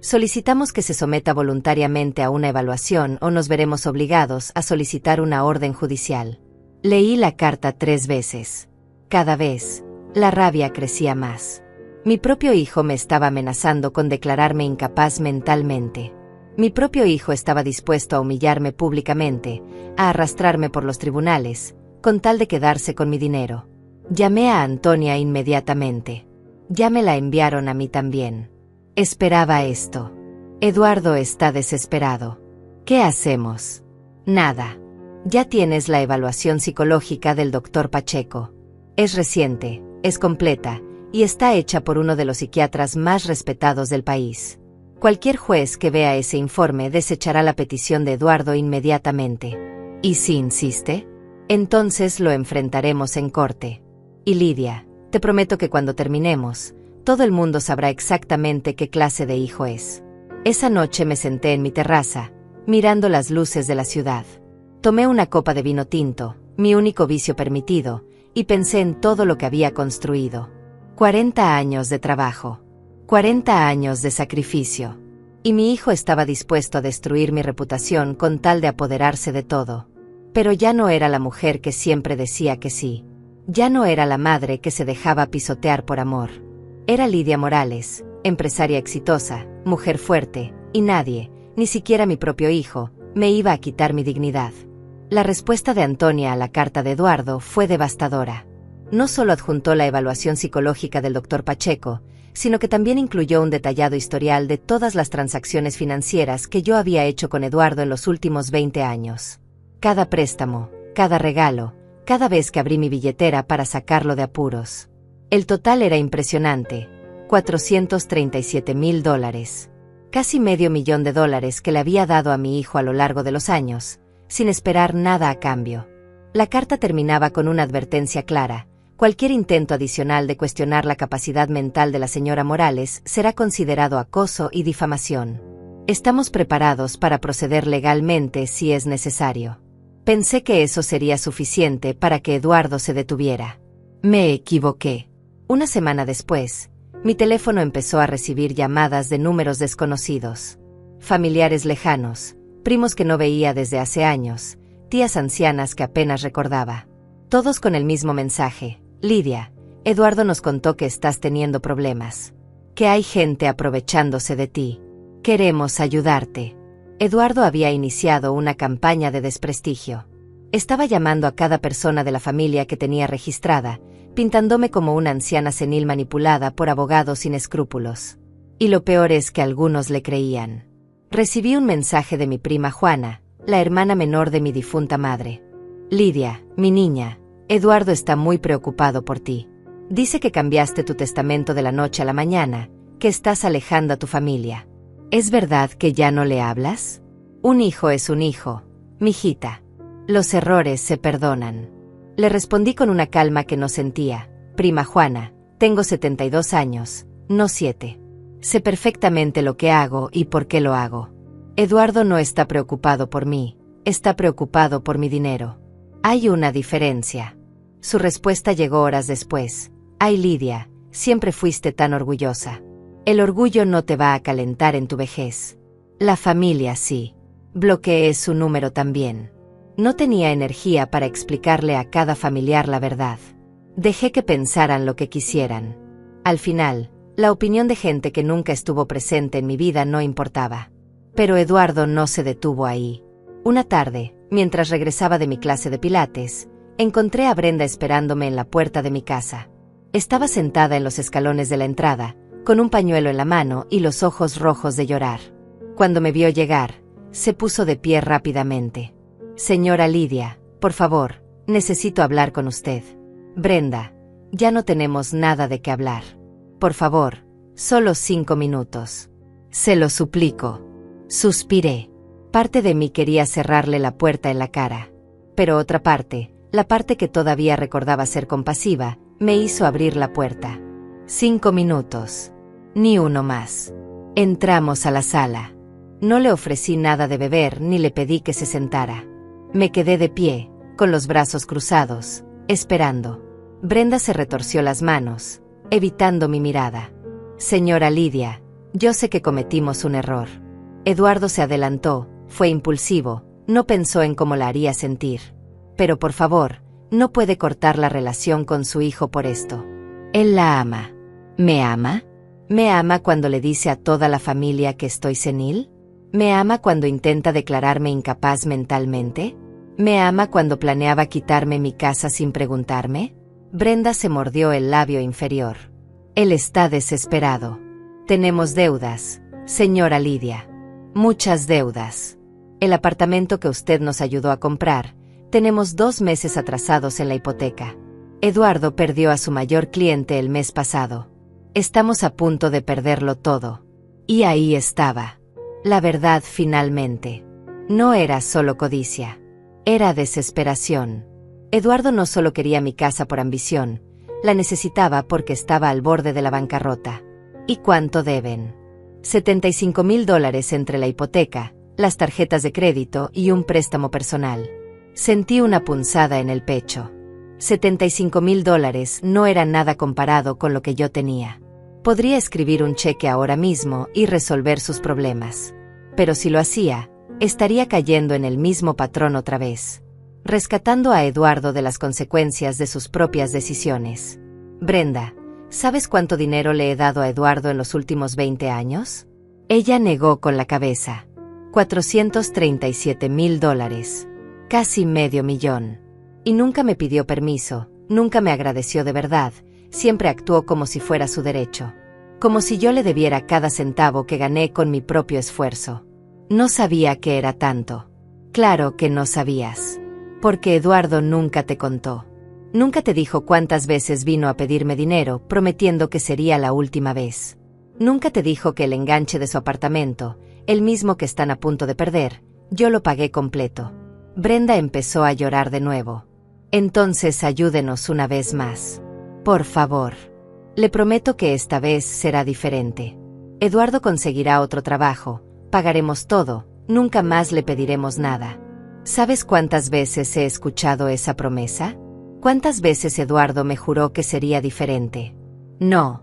Solicitamos que se someta voluntariamente a una evaluación o nos veremos obligados a solicitar una orden judicial. Leí la carta 3 veces. Cada vez, la rabia crecía más. Mi propio hijo me estaba amenazando con declararme incapaz mentalmente. Mi propio hijo estaba dispuesto a humillarme públicamente, a arrastrarme por los tribunales, con tal de quedarse con mi dinero. Llamé a Antonia inmediatamente. Ya me la enviaron a mí también. Esperaba esto. Eduardo está desesperado. ¿Qué hacemos? Nada. Ya tienes la evaluación psicológica del doctor Pacheco. Es reciente, es completa, y está hecha por uno de los psiquiatras más respetados del país. Cualquier juez que vea ese informe desechará la petición de Eduardo inmediatamente. ¿Y si insiste? Entonces lo enfrentaremos en corte. Y Lidia, te prometo que cuando terminemos, todo el mundo sabrá exactamente qué clase de hijo es. Esa noche me senté en mi terraza, mirando las luces de la ciudad. Tomé una copa de vino tinto, mi único vicio permitido, y pensé en todo lo que había construido. 40 años de trabajo. 40 años de sacrificio. Y mi hijo estaba dispuesto a destruir mi reputación con tal de apoderarse de todo. Pero ya no era la mujer que siempre decía que sí. Ya no era la madre que se dejaba pisotear por amor. Era Lidia Morales, empresaria exitosa, mujer fuerte, y nadie, ni siquiera mi propio hijo, me iba a quitar mi dignidad. La respuesta de Antonia a la carta de Eduardo fue devastadora. No solo adjuntó la evaluación psicológica del doctor Pacheco, sino que también incluyó un detallado historial de todas las transacciones financieras que yo había hecho con Eduardo en los últimos 20 años. Cada préstamo, cada regalo, cada vez que abrí mi billetera para sacarlo de apuros. El total era impresionante, $437.000. Casi $500,000 que le había dado a mi hijo a lo largo de los años, sin esperar nada a cambio. La carta terminaba con una advertencia clara: cualquier intento adicional de cuestionar la capacidad mental de la señora Morales será considerado acoso y difamación. Estamos preparados para proceder legalmente si es necesario. Pensé que eso sería suficiente para que Eduardo se detuviera. Me equivoqué. Una semana después, mi teléfono empezó a recibir llamadas de números desconocidos. Familiares lejanos, primos que no veía desde hace años, tías ancianas que apenas recordaba. Todos con el mismo mensaje: Lidia, Eduardo nos contó que estás teniendo problemas. Que hay gente aprovechándose de ti. Queremos ayudarte. Eduardo había iniciado una campaña de desprestigio. Estaba llamando a cada persona de la familia que tenía registrada, pintándome como una anciana senil manipulada por abogados sin escrúpulos. Y lo peor es que algunos le creían. Recibí un mensaje de mi prima Juana, la hermana menor de mi difunta madre. Lidia, mi niña, Eduardo está muy preocupado por ti. Dice que cambiaste tu testamento de la noche a la mañana, que estás alejando a tu familia. ¿Es verdad que ya no le hablas? Un hijo es un hijo, mijita. Los errores se perdonan. Le respondí con una calma que no sentía: prima Juana, tengo 72 años, no 7. Sé perfectamente lo que hago y por qué lo hago. Eduardo no está preocupado por mí, está preocupado por mi dinero. Hay una diferencia. Su respuesta llegó horas después: ay Lidia, siempre fuiste tan orgullosa. El orgullo no te va a calentar en tu vejez. La familia sí. Bloqueé su número también. No tenía energía para explicarle a cada familiar la verdad. Dejé que pensaran lo que quisieran. Al final, la opinión de gente que nunca estuvo presente en mi vida no importaba. Pero Eduardo no se detuvo ahí. Una tarde, mientras regresaba de mi clase de pilates, encontré a Brenda esperándome en la puerta de mi casa. Estaba sentada en los escalones de la entrada, con un pañuelo en la mano y los ojos rojos de llorar. Cuando me vio llegar, se puso de pie rápidamente. Señora Lidia, por favor, necesito hablar con usted. Brenda, ya no tenemos nada de qué hablar. Por favor, solo 5 minutos. Se lo suplico. Suspiré. Parte de mí quería cerrarle la puerta en la cara. Pero otra parte, la parte que todavía recordaba ser compasiva, me hizo abrir la puerta. 5 minutos. Ni uno más. Entramos a la sala. No le ofrecí nada de beber ni le pedí que se sentara. Me quedé de pie, con los brazos cruzados, esperando. Brenda se retorció las manos, evitando mi mirada. Señora Lidia, yo sé que cometimos un error. Eduardo se adelantó, fue impulsivo, no pensó en cómo la haría sentir. Pero por favor, no puede cortar la relación con su hijo por esto. Él la ama. ¿Me ama? ¿Me ama cuando le dice a toda la familia que estoy senil? ¿Me ama cuando intenta declararme incapaz mentalmente? ¿Me ama cuando planeaba quitarme mi casa sin preguntarme? Brenda se mordió el labio inferior. Él está desesperado. Tenemos deudas, señora Lidia. Muchas deudas. El apartamento que usted nos ayudó a comprar, tenemos 2 meses atrasados en la hipoteca. Eduardo perdió a su mayor cliente el mes pasado. Estamos a punto de perderlo todo. Y ahí estaba. La verdad finalmente. No era solo codicia. Era desesperación. Eduardo no solo quería mi casa por ambición, la necesitaba porque estaba al borde de la bancarrota. ¿Y cuánto deben? $75,000 entre la hipoteca, las tarjetas de crédito y un préstamo personal. Sentí una punzada en el pecho. $75,000 no era nada comparado con lo que yo tenía. Podría escribir un cheque ahora mismo y resolver sus problemas. Pero si lo hacía, estaría cayendo en el mismo patrón otra vez, rescatando a Eduardo de las consecuencias de sus propias decisiones. Brenda, ¿sabes cuánto dinero le he dado a Eduardo en los últimos 20 años? Ella negó con la cabeza. $437,000. Casi $500,000. Y nunca me pidió permiso, nunca me agradeció de verdad, siempre actuó como si fuera su derecho. Como si yo le debiera cada centavo que gané con mi propio esfuerzo. No sabía que era tanto. Claro que no sabías. Porque Eduardo nunca te contó. Nunca te dijo cuántas veces vino a pedirme dinero, prometiendo que sería la última vez. Nunca te dijo que el enganche de su apartamento, el mismo que están a punto de perder, yo lo pagué completo. Brenda empezó a llorar de nuevo. Entonces ayúdenos una vez más. Por favor. Le prometo que esta vez será diferente. Eduardo conseguirá otro trabajo, pagaremos todo, nunca más le pediremos nada. ¿Sabes cuántas veces he escuchado esa promesa? ¿Cuántas veces Eduardo me juró que sería diferente? No.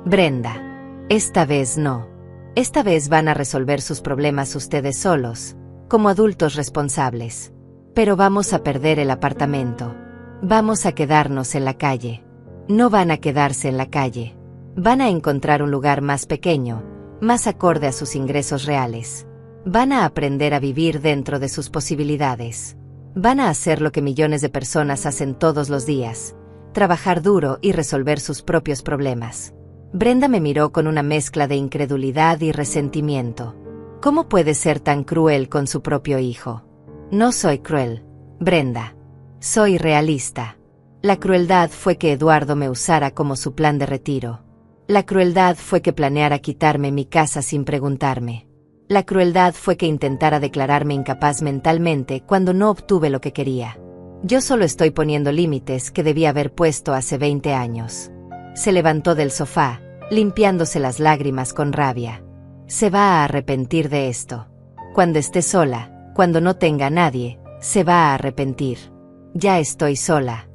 Brenda. Esta vez no. Esta vez van a resolver sus problemas ustedes solos, como adultos responsables. Pero vamos a perder el apartamento. Vamos a quedarnos en la calle. No van a quedarse en la calle. Van a encontrar un lugar más pequeño, más acorde a sus ingresos reales. Van a aprender a vivir dentro de sus posibilidades. Van a hacer lo que millones de personas hacen todos los días, trabajar duro y resolver sus propios problemas. Brenda me miró con una mezcla de incredulidad y resentimiento. ¿Cómo puede ser tan cruel con su propio hijo? No soy cruel, Brenda. Soy realista. La crueldad fue que Eduardo me usara como su plan de retiro. La crueldad fue que planeara quitarme mi casa sin preguntarme. La crueldad fue que intentara declararme incapaz mentalmente cuando no obtuve lo que quería. Yo solo estoy poniendo límites que debía haber puesto hace 20 años. Se levantó del sofá, limpiándose las lágrimas con rabia. Se va a arrepentir de esto. Cuando esté sola, cuando no tenga a nadie, se va a arrepentir. Ya estoy sola.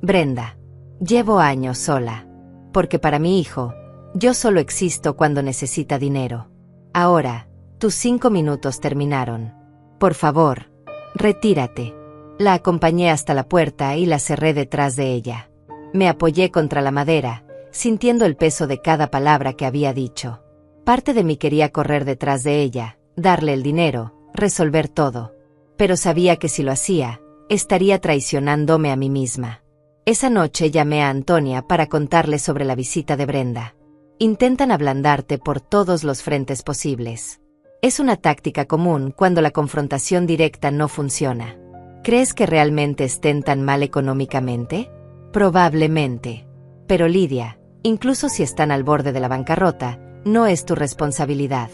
Brenda. Llevo años sola. Porque para mi hijo, yo solo existo cuando necesita dinero. Ahora, tus 5 minutos terminaron. Por favor, retírate. La acompañé hasta la puerta y la cerré detrás de ella. Me apoyé contra la madera, sintiendo el peso de cada palabra que había dicho. Parte de mí quería correr detrás de ella, darle el dinero, resolver todo. Pero sabía que si lo hacía, estaría traicionándome a mí misma. Esa noche llamé a Antonia para contarle sobre la visita de Brenda. Intentan ablandarte por todos los frentes posibles. Es una táctica común cuando la confrontación directa no funciona. ¿Crees que realmente estén tan mal económicamente? Probablemente. Pero Lidia, incluso si están al borde de la bancarrota, no es tu responsabilidad.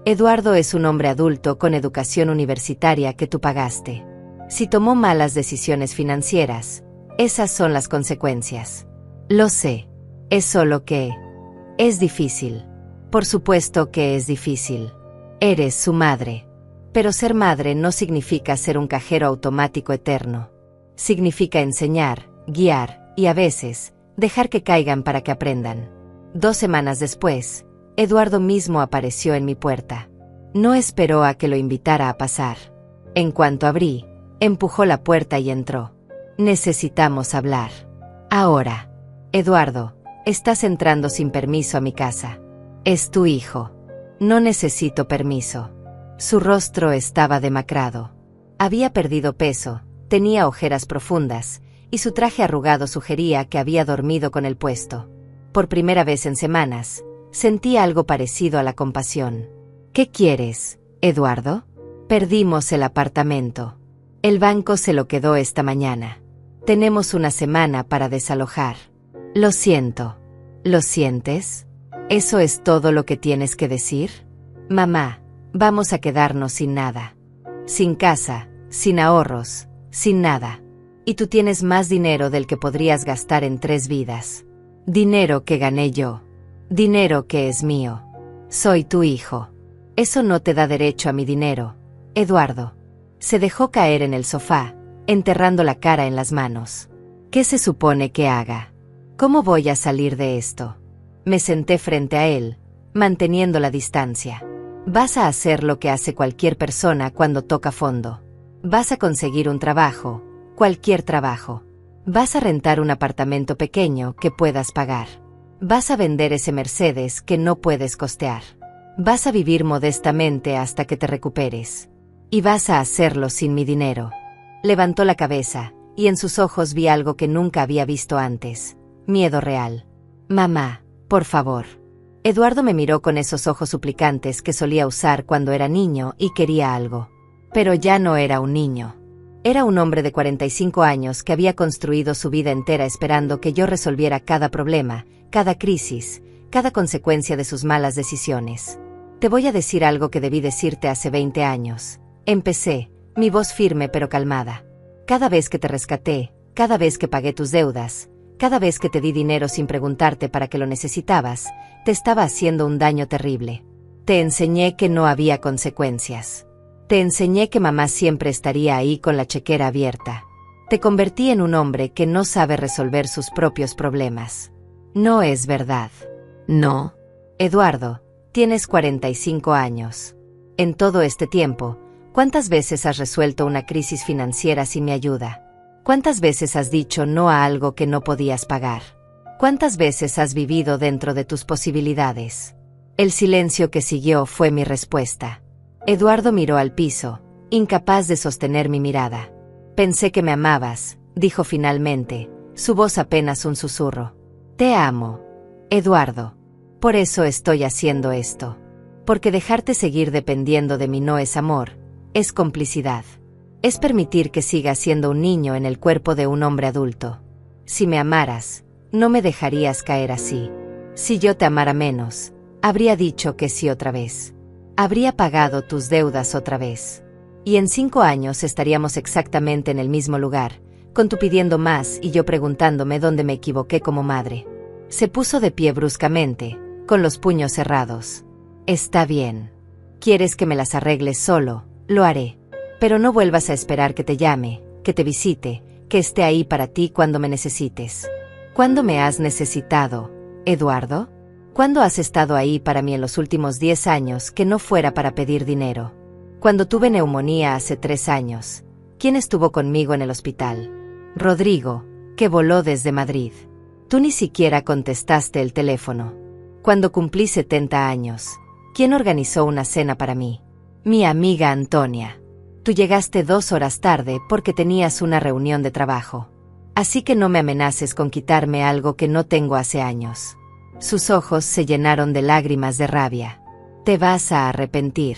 Eduardo es un hombre adulto con educación universitaria que tú pagaste. Si tomó malas decisiones financieras, esas son las consecuencias. Lo sé. Es solo que... es difícil. Por supuesto que es difícil. Eres su madre. Pero ser madre no significa ser un cajero automático eterno. Significa enseñar, guiar y a veces, dejar que caigan para que aprendan. 2 semanas después, Eduardo mismo apareció en mi puerta. No esperó a que lo invitara a pasar. En cuanto abrí, empujó la puerta y entró. Necesitamos hablar. Ahora. Eduardo, estás entrando sin permiso a mi casa. Es tu hijo. No necesito permiso. Su rostro estaba demacrado. Había perdido peso, tenía ojeras profundas, y su traje arrugado sugería que había dormido con el puesto. Por primera vez en semanas, sentí algo parecido a la compasión. ¿Qué quieres, Eduardo? Perdimos el apartamento. El banco se lo quedó esta mañana. Tenemos una semana para desalojar. Lo siento. ¿Lo sientes? ¿Eso es todo lo que tienes que decir? Mamá, vamos a quedarnos sin nada. Sin casa, sin ahorros, sin nada. Y tú tienes más dinero del que podrías gastar en 3 vidas. Dinero que gané yo. Dinero que es mío. Soy tu hijo. Eso no te da derecho a mi dinero, Eduardo. Se dejó caer en el sofá, enterrando la cara en las manos. ¿Qué se supone que haga? ¿Cómo voy a salir de esto? Me senté frente a él, manteniendo la distancia. Vas a hacer lo que hace cualquier persona cuando toca fondo. Vas a conseguir un trabajo, cualquier trabajo. Vas a rentar un apartamento pequeño que puedas pagar. Vas a vender ese Mercedes que no puedes costear. Vas a vivir modestamente hasta que te recuperes. Y vas a hacerlo sin mi dinero. Levantó la cabeza, y en sus ojos vi algo que nunca había visto antes. Miedo real. Mamá, por favor. Eduardo me miró con esos ojos suplicantes que solía usar cuando era niño y quería algo. Pero ya no era un niño. Era un hombre de 45 años que había construido su vida entera esperando que yo resolviera cada problema, cada crisis, cada consecuencia de sus malas decisiones. Te voy a decir algo que debí decirte hace 20 años. Empecé, mi voz firme pero calmada. Cada vez que te rescaté, cada vez que pagué tus deudas, cada vez que te di dinero sin preguntarte para qué lo necesitabas, te estaba haciendo un daño terrible. Te enseñé que no había consecuencias. Te enseñé que mamá siempre estaría ahí con la chequera abierta. Te convertí en un hombre que no sabe resolver sus propios problemas. No es verdad. No. Eduardo, tienes 45 años. En todo este tiempo, ¿cuántas veces has resuelto una crisis financiera sin mi ayuda? ¿Cuántas veces has dicho no a algo que no podías pagar? ¿Cuántas veces has vivido dentro de tus posibilidades? El silencio que siguió fue mi respuesta. Eduardo miró al piso, incapaz de sostener mi mirada. Pensé que me amabas, dijo finalmente, su voz apenas un susurro. Te amo, Eduardo. Por eso estoy haciendo esto. Porque dejarte seguir dependiendo de mí no es amor, es complicidad. Es permitir que sigas siendo un niño en el cuerpo de un hombre adulto. Si me amaras, no me dejarías caer así. Si yo te amara menos, habría dicho que sí otra vez. Habría pagado tus deudas otra vez. Y en 5 años estaríamos exactamente en el mismo lugar, con tú pidiendo más y yo preguntándome dónde me equivoqué como madre. Se puso de pie bruscamente, con los puños cerrados. Está bien. ¿Quieres que me las arregles solo? Lo haré. Pero no vuelvas a esperar que te llame, que te visite, que esté ahí para ti cuando me necesites. ¿Cuándo me has necesitado, Eduardo? ¿Cuándo has estado ahí para mí en los últimos 10 años que no fuera para pedir dinero? Cuando tuve neumonía hace 3 años, ¿quién estuvo conmigo en el hospital? Rodrigo, que voló desde Madrid. Tú ni siquiera contestaste el teléfono. Cuando cumplí 70 años, ¿quién organizó una cena para mí? Mi amiga Antonia. Tú llegaste 2 horas tarde porque tenías una reunión de trabajo. Así que no me amenaces con quitarme algo que no tengo hace años. Sus ojos se llenaron de lágrimas de rabia. Te vas a arrepentir.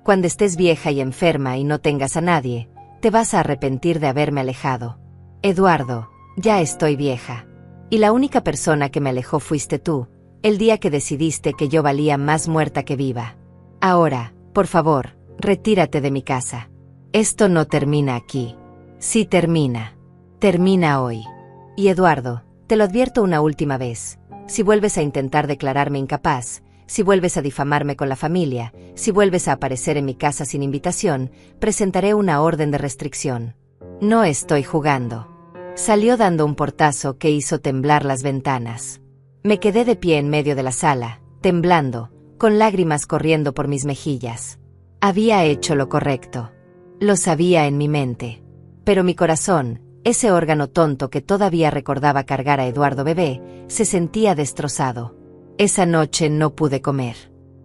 Cuando estés vieja y enferma y no tengas a nadie, te vas a arrepentir de haberme alejado. Eduardo, ya estoy vieja. Y la única persona que me alejó fuiste tú, el día que decidiste que yo valía más muerta que viva. Ahora, por favor, retírate de mi casa. Esto no termina aquí. Sí termina. Termina hoy. Y Eduardo, te lo advierto una última vez. Si vuelves a intentar declararme incapaz, si vuelves a difamarme con la familia, si vuelves a aparecer en mi casa sin invitación, presentaré una orden de restricción. No estoy jugando. Salió dando un portazo que hizo temblar las ventanas. Me quedé de pie en medio de la sala, temblando, con lágrimas corriendo por mis mejillas. Había hecho lo correcto. Lo sabía en mi mente. Pero mi corazón, ese órgano tonto que todavía recordaba cargar a Eduardo bebé, se sentía destrozado. Esa noche no pude comer.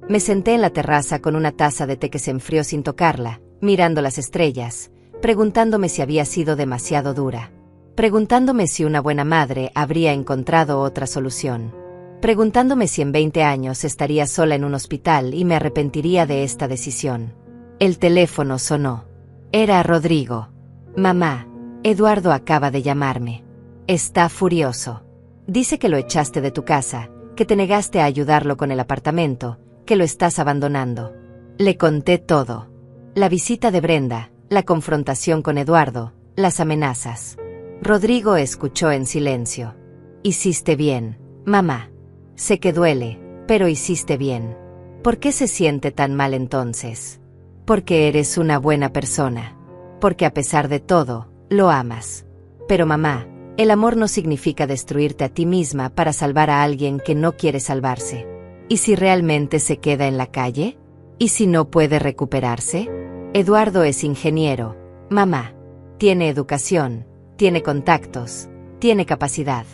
Me senté en la terraza con una taza de té que se enfrió sin tocarla, mirando las estrellas, preguntándome si había sido demasiado dura. Preguntándome si una buena madre habría encontrado otra solución. Preguntándome si en 20 años estaría sola en un hospital y me arrepentiría de esta decisión. El teléfono sonó. Era Rodrigo. Mamá, Eduardo acaba de llamarme. Está furioso. Dice que lo echaste de tu casa, que te negaste a ayudarlo con el apartamento, que lo estás abandonando. Le conté todo. La visita de Brenda, la confrontación con Eduardo, las amenazas. Rodrigo escuchó en silencio. Hiciste bien, mamá. Sé que duele, pero hiciste bien. ¿Por qué se siente tan mal entonces? Porque eres una buena persona. Porque a pesar de todo, lo amas. Pero mamá, el amor no significa destruirte a ti misma para salvar a alguien que no quiere salvarse. ¿Y si realmente se queda en la calle? ¿Y si no puede recuperarse? Eduardo es ingeniero, mamá. Tiene educación, tiene contactos, tiene capacidad.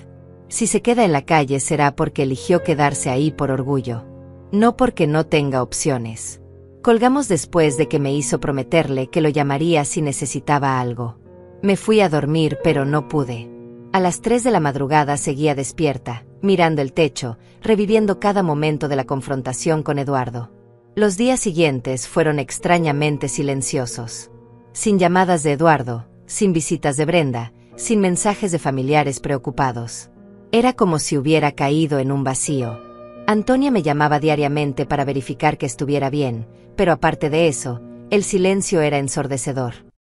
Si se queda en la calle será porque eligió quedarse ahí por orgullo. No porque no tenga opciones. Colgamos después de que me hizo prometerle que lo llamaría si necesitaba algo. Me fui a dormir pero no pude. A las 3 de la madrugada seguía despierta, mirando el techo, reviviendo cada momento de la confrontación con Eduardo. Los días siguientes fueron extrañamente silenciosos. Sin llamadas de Eduardo, sin visitas de Brenda, sin mensajes de familiares preocupados. Era como si hubiera caído en un vacío. Antonia me llamaba diariamente para verificar que estuviera bien, pero aparte de eso, el silencio era ensordecedor.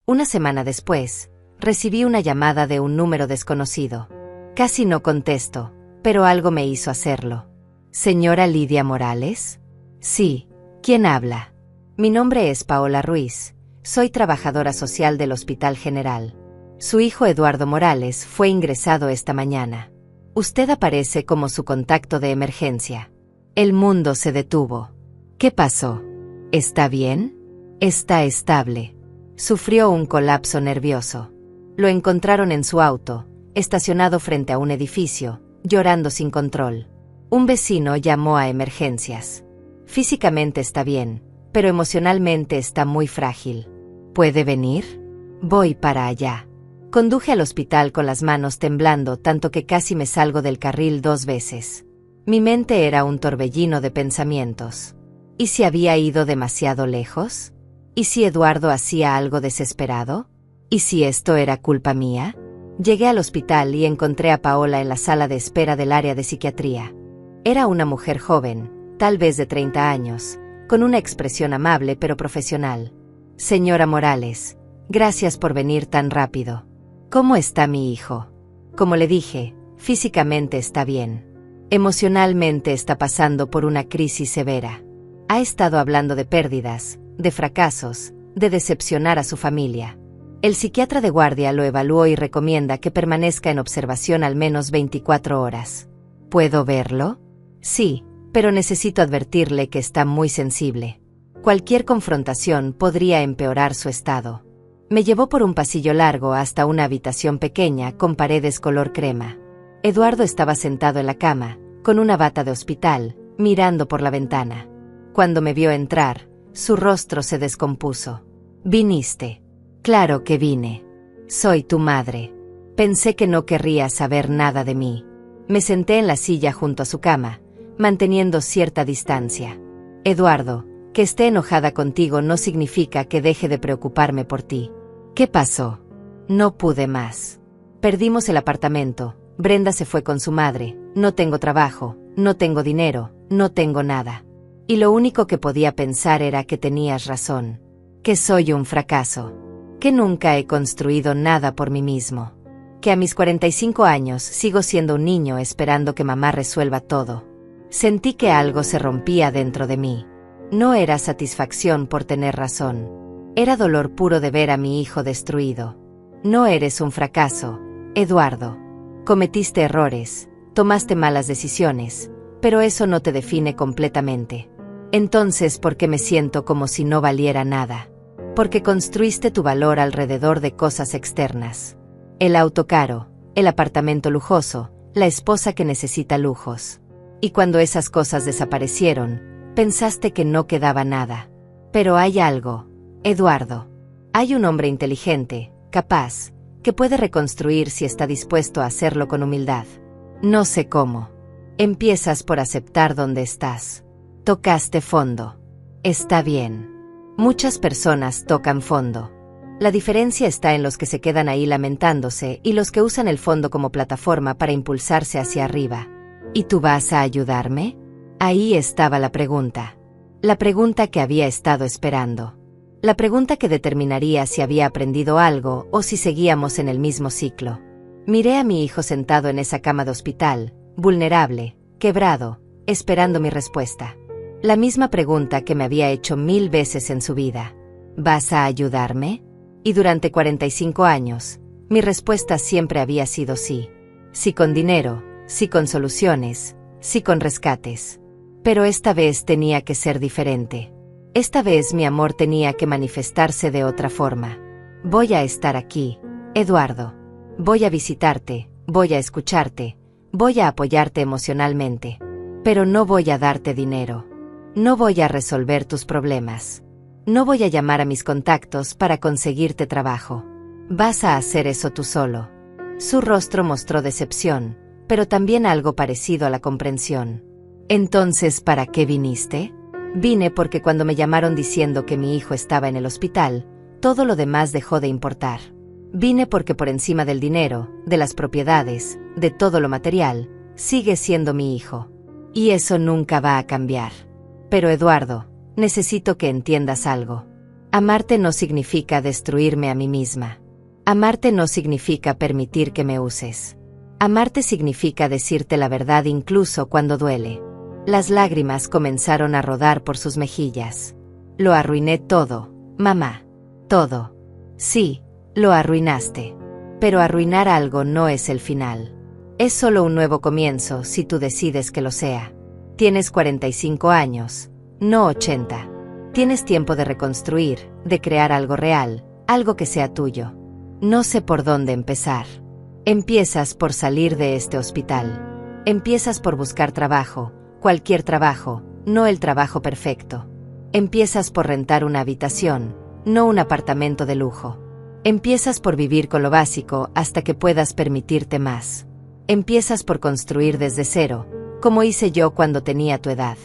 Una semana después, recibí una llamada de un número desconocido. Casi no contesto, pero algo me hizo hacerlo. ¿Señora Lidia Morales? Sí, ¿quién habla? Mi nombre es Paola Ruiz, soy trabajadora social del Hospital General. Su hijo Eduardo Morales fue ingresado esta mañana. Usted aparece como su contacto de emergencia. El mundo se detuvo. ¿Qué pasó? ¿Está bien? Está estable. Sufrió un colapso nervioso. Lo encontraron en su auto, estacionado frente a un edificio, llorando sin control. Un vecino llamó a emergencias. Físicamente está bien, pero emocionalmente está muy frágil. ¿Puede venir? Voy para allá. Conduje al hospital con las manos temblando tanto que casi me salgo del carril 2 veces. Mi mente era un torbellino de pensamientos. ¿Y si había ido demasiado lejos? ¿Y si Eduardo hacía algo desesperado? ¿Y si esto era culpa mía? Llegué al hospital y encontré a Paola en la sala de espera del área de psiquiatría. Era una mujer joven, tal vez de 30 años, con una expresión amable pero profesional. Señora Morales, gracias por venir tan rápido. ¿Cómo está mi hijo? Como le dije, físicamente está bien. Emocionalmente está pasando por una crisis severa. Ha estado hablando de pérdidas, de fracasos, de decepcionar a su familia. El psiquiatra de guardia lo evaluó y recomienda que permanezca en observación al menos 24 horas. ¿Puedo verlo? Sí, pero necesito advertirle que está muy sensible. Cualquier confrontación podría empeorar su estado. Me llevó por un pasillo largo hasta una habitación pequeña con paredes color crema. Eduardo estaba sentado en la cama, con una bata de hospital, mirando por la ventana. Cuando me vio entrar, su rostro se descompuso. ¿Viniste? Claro que vine. Soy tu madre. Pensé que no querrías saber nada de mí. Me senté en la silla junto a su cama, manteniendo cierta distancia. Eduardo, que esté enojada contigo no significa que deje de preocuparme por ti. ¿Qué pasó? No pude más. Perdimos el apartamento, Brenda se fue con su madre, no tengo trabajo, no tengo dinero, no tengo nada. Y lo único que podía pensar era que tenías razón. Que soy un fracaso. Que nunca he construido nada por mí mismo. Que a mis 45 años sigo siendo un niño esperando que mamá resuelva todo. Sentí que algo se rompía dentro de mí. No era satisfacción por tener razón. Era dolor puro de ver a mi hijo destruido. No eres un fracaso, Eduardo. Cometiste errores, tomaste malas decisiones, pero eso no te define completamente. Entonces, ¿por qué me siento como si no valiera nada? Porque construiste tu valor alrededor de cosas externas. El auto caro, el apartamento lujoso, la esposa que necesita lujos. Y cuando esas cosas desaparecieron, pensaste que no quedaba nada. Pero hay algo, Eduardo. Hay un hombre inteligente, capaz, que puede reconstruir si está dispuesto a hacerlo con humildad. No sé cómo. Empiezas por aceptar dónde estás. Tocaste fondo. Está bien. Muchas personas tocan fondo. La diferencia está en los que se quedan ahí lamentándose y los que usan el fondo como plataforma para impulsarse hacia arriba. ¿Y tú vas a ayudarme? Ahí estaba la pregunta. La pregunta que había estado esperando. La pregunta que determinaría si había aprendido algo o si seguíamos en el mismo ciclo. Miré a mi hijo sentado en esa cama de hospital, vulnerable, quebrado, esperando mi respuesta. La misma pregunta que me había hecho 1000 veces en su vida. ¿Vas a ayudarme? Y durante 45 años, mi respuesta siempre había sido sí. Sí con dinero, sí con soluciones, sí con rescates. Pero esta vez tenía que ser diferente. Esta vez mi amor tenía que manifestarse de otra forma. Voy a estar aquí, Eduardo. Voy a visitarte, voy a escucharte, voy a apoyarte emocionalmente. Pero no voy a darte dinero. No voy a resolver tus problemas. No voy a llamar a mis contactos para conseguirte trabajo. Vas a hacer eso tú solo. Su rostro mostró decepción, pero también algo parecido a la comprensión. Entonces, ¿para qué viniste? Vine porque cuando me llamaron diciendo que mi hijo estaba en el hospital, todo lo demás dejó de importar. Vine porque por encima del dinero, de las propiedades, de todo lo material, sigue siendo mi hijo. Y eso nunca va a cambiar. Pero Eduardo, necesito que entiendas algo. Amarte no significa destruirme a mí misma. Amarte no significa permitir que me uses. Amarte significa decirte la verdad incluso cuando duele. Las lágrimas comenzaron a rodar por sus mejillas. Lo arruiné todo, mamá. Todo. Sí, lo arruinaste. Pero arruinar algo no es el final. Es solo un nuevo comienzo si tú decides que lo sea. Tienes 45 años, no 80. Tienes tiempo de reconstruir, de crear algo real, algo que sea tuyo. No sé por dónde empezar. Empiezas por salir de este hospital. Empiezas por buscar trabajo, cualquier trabajo, no el trabajo perfecto. Empiezas por rentar una habitación, no un apartamento de lujo. Empiezas por vivir con lo básico hasta que puedas permitirte más. Empiezas por construir desde cero, como hice yo cuando tenía tu edad.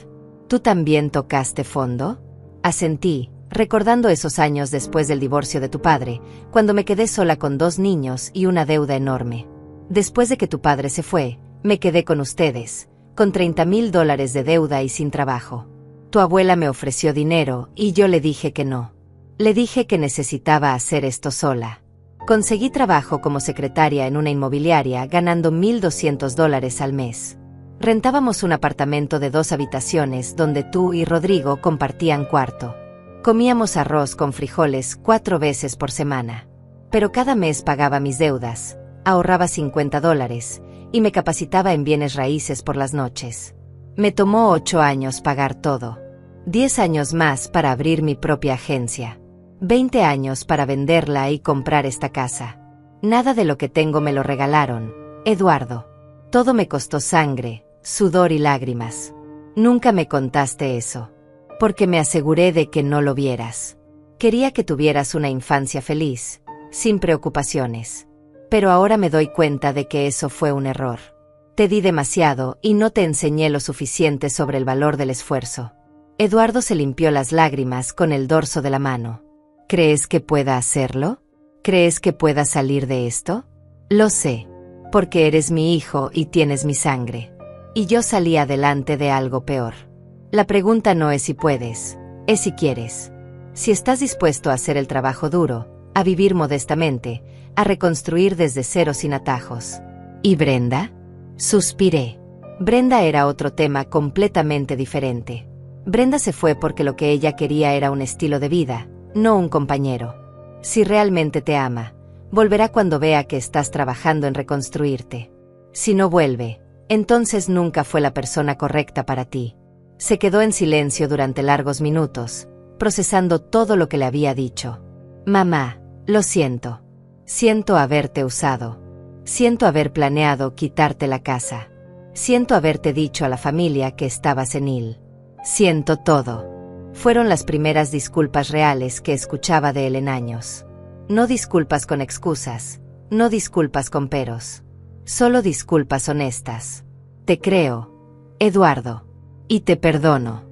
¿Tú también tocaste fondo? Asentí, recordando esos años después del divorcio de tu padre, cuando me quedé sola con 2 niños y una deuda enorme. Después de que tu padre se fue, me quedé con ustedes, con $30,000 de deuda y sin trabajo. Tu abuela me ofreció dinero y yo le dije que no. Le dije que necesitaba hacer esto sola. Conseguí trabajo como secretaria en una inmobiliaria ganando $1,200 al mes. Rentábamos un apartamento de 2 habitaciones donde tú y Rodrigo compartían cuarto. Comíamos arroz con frijoles 4 veces por semana. Pero cada mes pagaba mis deudas, ahorraba $50 y me capacitaba en bienes raíces por las noches. Me tomó 8 años pagar todo. 10 años más para abrir mi propia agencia. 20 años para venderla y comprar esta casa. Nada de lo que tengo me lo regalaron, Eduardo. Todo me costó sangre, sudor y lágrimas. Nunca me contaste eso. Porque me aseguré de que no lo vieras. Quería que tuvieras una infancia feliz, sin preocupaciones. Pero ahora me doy cuenta de que eso fue un error. Te di demasiado y no te enseñé lo suficiente sobre el valor del esfuerzo. Eduardo se limpió las lágrimas con el dorso de la mano. ¿Crees que pueda hacerlo? ¿Crees que pueda salir de esto? Lo sé, porque eres mi hijo y tienes mi sangre. Y yo salí adelante de algo peor. La pregunta no es si puedes, es si quieres. Si estás dispuesto a hacer el trabajo duro, a vivir modestamente, a reconstruir desde cero sin atajos. ¿Y Brenda? Suspiré. Brenda era otro tema completamente diferente. Brenda se fue porque lo que ella quería era un estilo de vida, no un compañero. Si realmente te ama, volverá cuando vea que estás trabajando en reconstruirte. Si no vuelve, entonces nunca fue la persona correcta para ti. Se quedó en silencio durante largos minutos, procesando todo lo que le había dicho. Mamá, lo siento. Siento haberte usado. Siento haber planeado quitarte la casa. Siento haberte dicho a la familia que estaba senil. Siento todo. Fueron las primeras disculpas reales que escuchaba de él en años. No disculpas con excusas, no disculpas con peros. Solo disculpas honestas. Te creo, Eduardo. Y te perdono.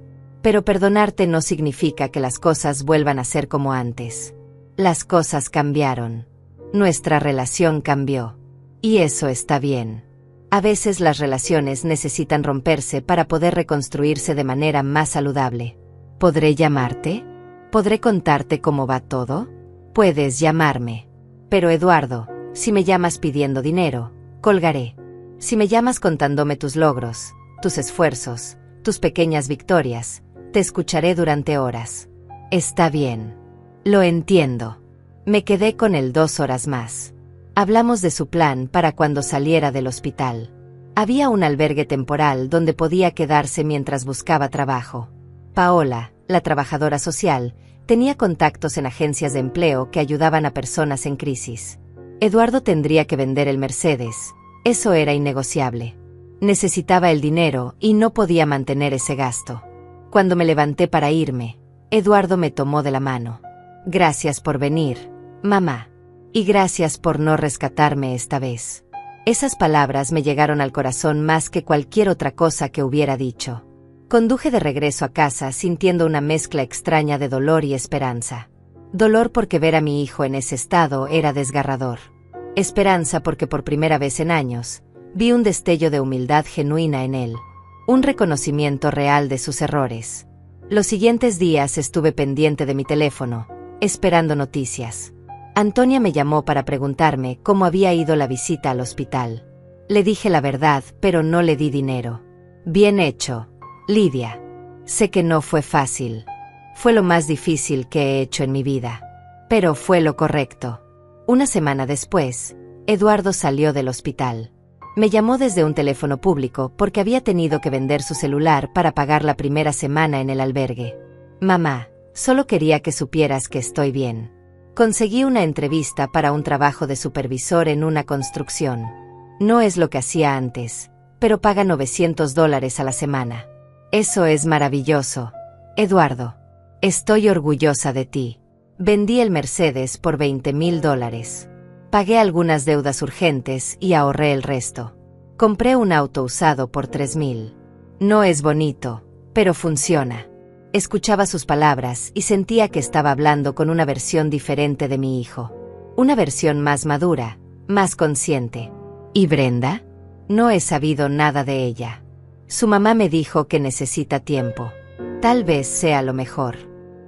Pero perdonarte no significa que las cosas vuelvan a ser como antes. Las cosas cambiaron. Nuestra relación cambió. Y eso está bien. A veces las relaciones necesitan romperse para poder reconstruirse de manera más saludable. ¿Podré llamarte? ¿Podré contarte cómo va todo? Puedes llamarme. Pero Eduardo, si me llamas pidiendo dinero, colgaré. Si me llamas contándome tus logros, tus esfuerzos, tus pequeñas victorias, te escucharé durante horas. Está bien. Lo entiendo. Me quedé con él 2 horas más. Hablamos de su plan para cuando saliera del hospital. Había un albergue temporal donde podía quedarse mientras buscaba trabajo. Paola, la trabajadora social, tenía contactos en agencias de empleo que ayudaban a personas en crisis. Eduardo tendría que vender el Mercedes. Eso era innegociable. Necesitaba el dinero y no podía mantener ese gasto. Cuando me levanté para irme, Eduardo me tomó de la mano. Gracias por venir, mamá. Y gracias por no rescatarme esta vez. Esas palabras me llegaron al corazón más que cualquier otra cosa que hubiera dicho. Conduje de regreso a casa sintiendo una mezcla extraña de dolor y esperanza. Dolor porque ver a mi hijo en ese estado era desgarrador. Esperanza porque por primera vez en años, vi un destello de humildad genuina en él. un reconocimiento real de sus errores. Los siguientes días estuve pendiente de mi teléfono, esperando noticias. Antonia me llamó para preguntarme cómo había ido la visita al hospital. Le dije la verdad, pero no le di dinero. Bien hecho, Lidia. Sé que no fue fácil. Fue lo más difícil que he hecho en mi vida. Pero fue lo correcto. Una semana después, Eduardo salió del hospital. Me llamó desde un teléfono público porque había tenido que vender su celular para pagar la primera semana en el albergue. Mamá, solo quería que supieras que estoy bien. Conseguí una entrevista para un trabajo de supervisor en una construcción. No es lo que hacía antes, pero paga $900 a la semana. Eso es maravilloso. Eduardo, estoy orgullosa de ti. Vendí el Mercedes por $20,000. Pagué algunas deudas urgentes y ahorré el resto. Compré un auto usado por $3,000. No es bonito, pero funciona. Escuchaba sus palabras y sentía que estaba hablando con una versión diferente de mi hijo. Una versión más madura, más consciente. ¿Y Brenda? No he sabido nada de ella. Su mamá me dijo que necesita tiempo. Tal vez sea lo mejor.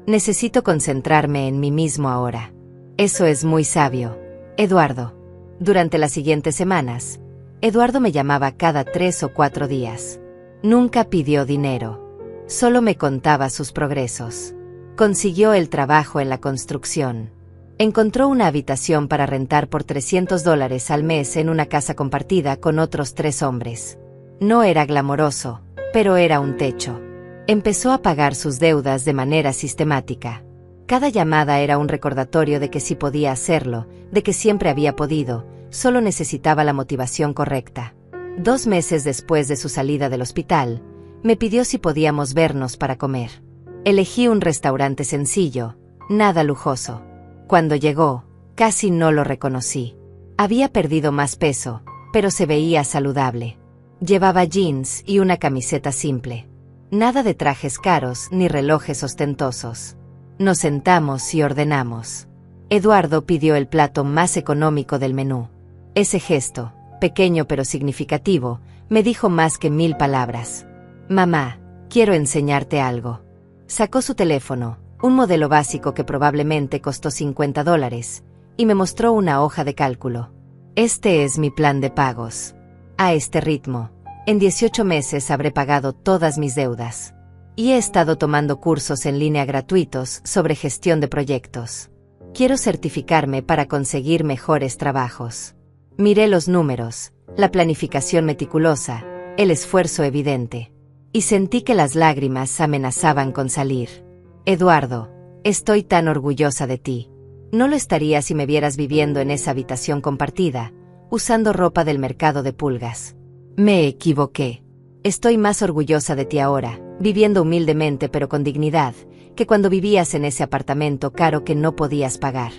Necesito concentrarme en mí mismo ahora. Eso es muy sabio, Eduardo. Durante las siguientes semanas, Eduardo me llamaba cada 3 o 4 días. Nunca pidió dinero. Solo me contaba sus progresos. Consiguió el trabajo en la construcción. Encontró una habitación para rentar por $300 al mes en una casa compartida con otros 3 hombres. No era glamoroso, pero era un techo. Empezó a pagar sus deudas de manera sistemática. Cada llamada era un recordatorio de que sí podía hacerlo, de que siempre había podido, solo necesitaba la motivación correcta. 2 meses después de su salida del hospital, me pidió si podíamos vernos para comer. Elegí un restaurante sencillo, nada lujoso. Cuando llegó, casi no lo reconocí. Había perdido más peso, pero se veía saludable. Llevaba jeans y una camiseta simple. Nada de trajes caros ni relojes ostentosos. Nos sentamos y ordenamos. Eduardo pidió el plato más económico del menú. Ese gesto, pequeño pero significativo, me dijo más que 1000 palabras. Mamá, quiero enseñarte algo. Sacó su teléfono, un modelo básico que probablemente costó $50, y me mostró una hoja de cálculo. Este es mi plan de pagos. A este ritmo, en 18 meses habré pagado todas mis deudas. Y he estado tomando cursos en línea gratuitos sobre gestión de proyectos. Quiero certificarme para conseguir mejores trabajos. Miré los números, la planificación meticulosa, el esfuerzo evidente. Y sentí que las lágrimas amenazaban con salir. Eduardo, estoy tan orgullosa de ti. No lo estaría si me vieras viviendo en esa habitación compartida, usando ropa del mercado de pulgas. Me equivoqué. Estoy más orgullosa de ti ahora, viviendo humildemente pero con dignidad, que cuando vivías en ese apartamento caro que no podías pagar.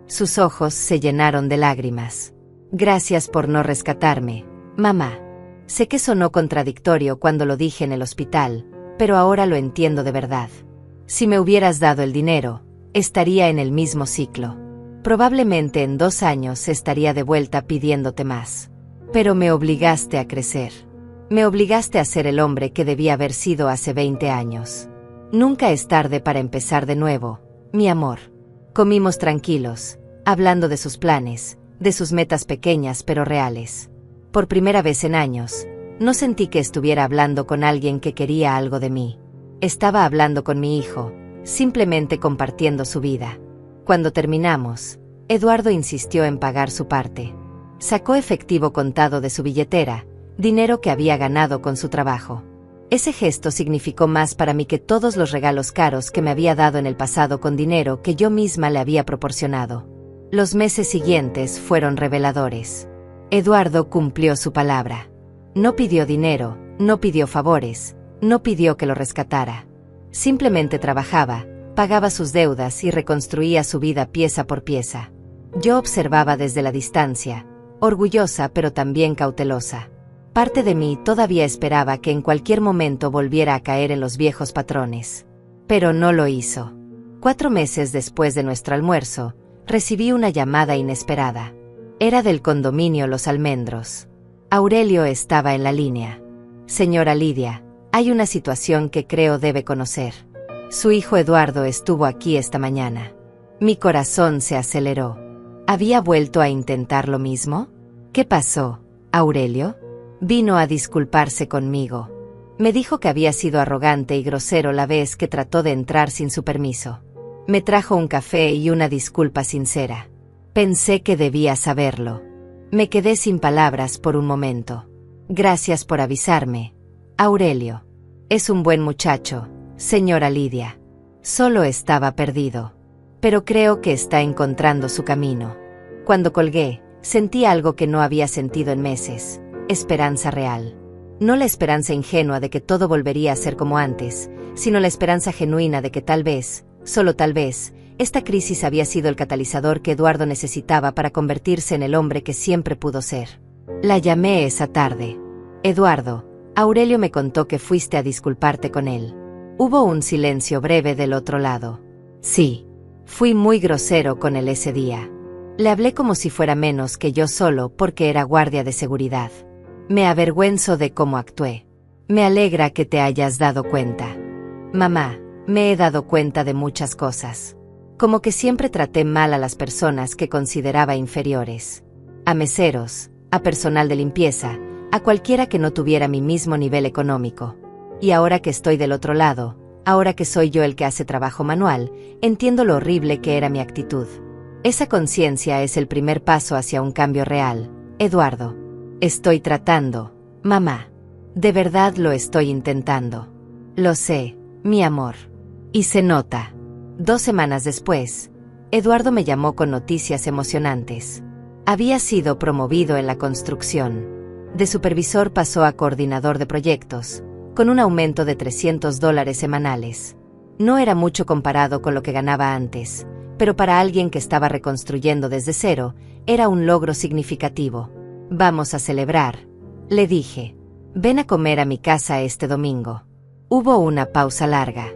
Sus ojos se llenaron de lágrimas. Gracias por no rescatarme, mamá. Sé que sonó contradictorio cuando lo dije en el hospital, pero ahora lo entiendo de verdad. Si me hubieras dado el dinero, estaría en el mismo ciclo. Probablemente en 2 años estaría de vuelta pidiéndote más. Pero me obligaste a crecer. Me obligaste a ser el hombre que debía haber sido hace 20 años. Nunca es tarde para empezar de nuevo, mi amor. Comimos tranquilos, hablando de sus planes, de sus metas pequeñas pero reales. Por primera vez en años, no sentí que estuviera hablando con alguien que quería algo de mí. Estaba hablando con mi hijo, simplemente compartiendo su vida. Cuando terminamos, Eduardo insistió en pagar su parte. Sacó efectivo contado de su billetera, dinero que había ganado con su trabajo. Ese gesto significó más para mí que todos los regalos caros que me había dado en el pasado con dinero que yo misma le había proporcionado. Los meses siguientes fueron reveladores. Eduardo cumplió su palabra. No pidió dinero, no pidió favores, no pidió que lo rescatara. Simplemente trabajaba, pagaba sus deudas y reconstruía su vida pieza por pieza. Yo observaba desde la distancia, orgullosa pero también cautelosa. Parte de mí todavía esperaba que en cualquier momento volviera a caer en los viejos patrones. Pero no lo hizo. 4 meses después de nuestro almuerzo, recibí una llamada inesperada. Era del condominio Los Almendros. Aurelio estaba en la línea. Señora Lidia, Hay una situación que creo debe conocer. Su hijo Eduardo estuvo aquí esta mañana. Mi corazón se aceleró. ¿Había vuelto a intentar lo mismo? ¿Qué pasó, Aurelio? Vino a disculparse conmigo. Me dijo que había sido arrogante y grosero la vez que trató de entrar sin su permiso. Me trajo un café y una disculpa sincera. Pensé que debía saberlo. Me quedé sin palabras por un momento. Gracias por avisarme, Aurelio. Es un buen muchacho, señora Lidia. Solo estaba perdido. Pero creo que está encontrando su camino. Cuando colgué, sentí algo que no había sentido en meses. Esperanza real. No la esperanza ingenua de que todo volvería a ser como antes, sino la esperanza genuina de que tal vez, solo tal vez, esta crisis había sido el catalizador que Eduardo necesitaba para convertirse en el hombre que siempre pudo ser. La llamé esa tarde. Eduardo, Aurelio me contó que fuiste a disculparte con él. Hubo un silencio breve del otro lado. Sí. Fui muy grosero con él ese día. Le hablé como si fuera menos que yo solo porque era guardia de seguridad. Me avergüenzo de cómo actué. Me alegra que te hayas dado cuenta. Mamá, me he dado cuenta de muchas cosas. Como que siempre traté mal a las personas que consideraba inferiores. A meseros, a personal de limpieza, a cualquiera que no tuviera mi mismo nivel económico. Y ahora que estoy del otro lado, ahora que soy yo el que hace trabajo manual, entiendo lo horrible que era mi actitud. Esa conciencia es el primer paso hacia un cambio real, Eduardo. Estoy tratando, mamá. De verdad lo estoy intentando. Lo sé, mi amor. Y se nota. 2 semanas después, Eduardo me llamó con noticias emocionantes. Había sido promovido en la construcción. De supervisor pasó a coordinador de proyectos, con un aumento de $300 semanales. No era mucho comparado con lo que ganaba antes, pero para alguien que estaba reconstruyendo desde cero, era un logro significativo. Vamos a celebrar, le dije. Ven a comer a mi casa este domingo. Hubo una pausa larga.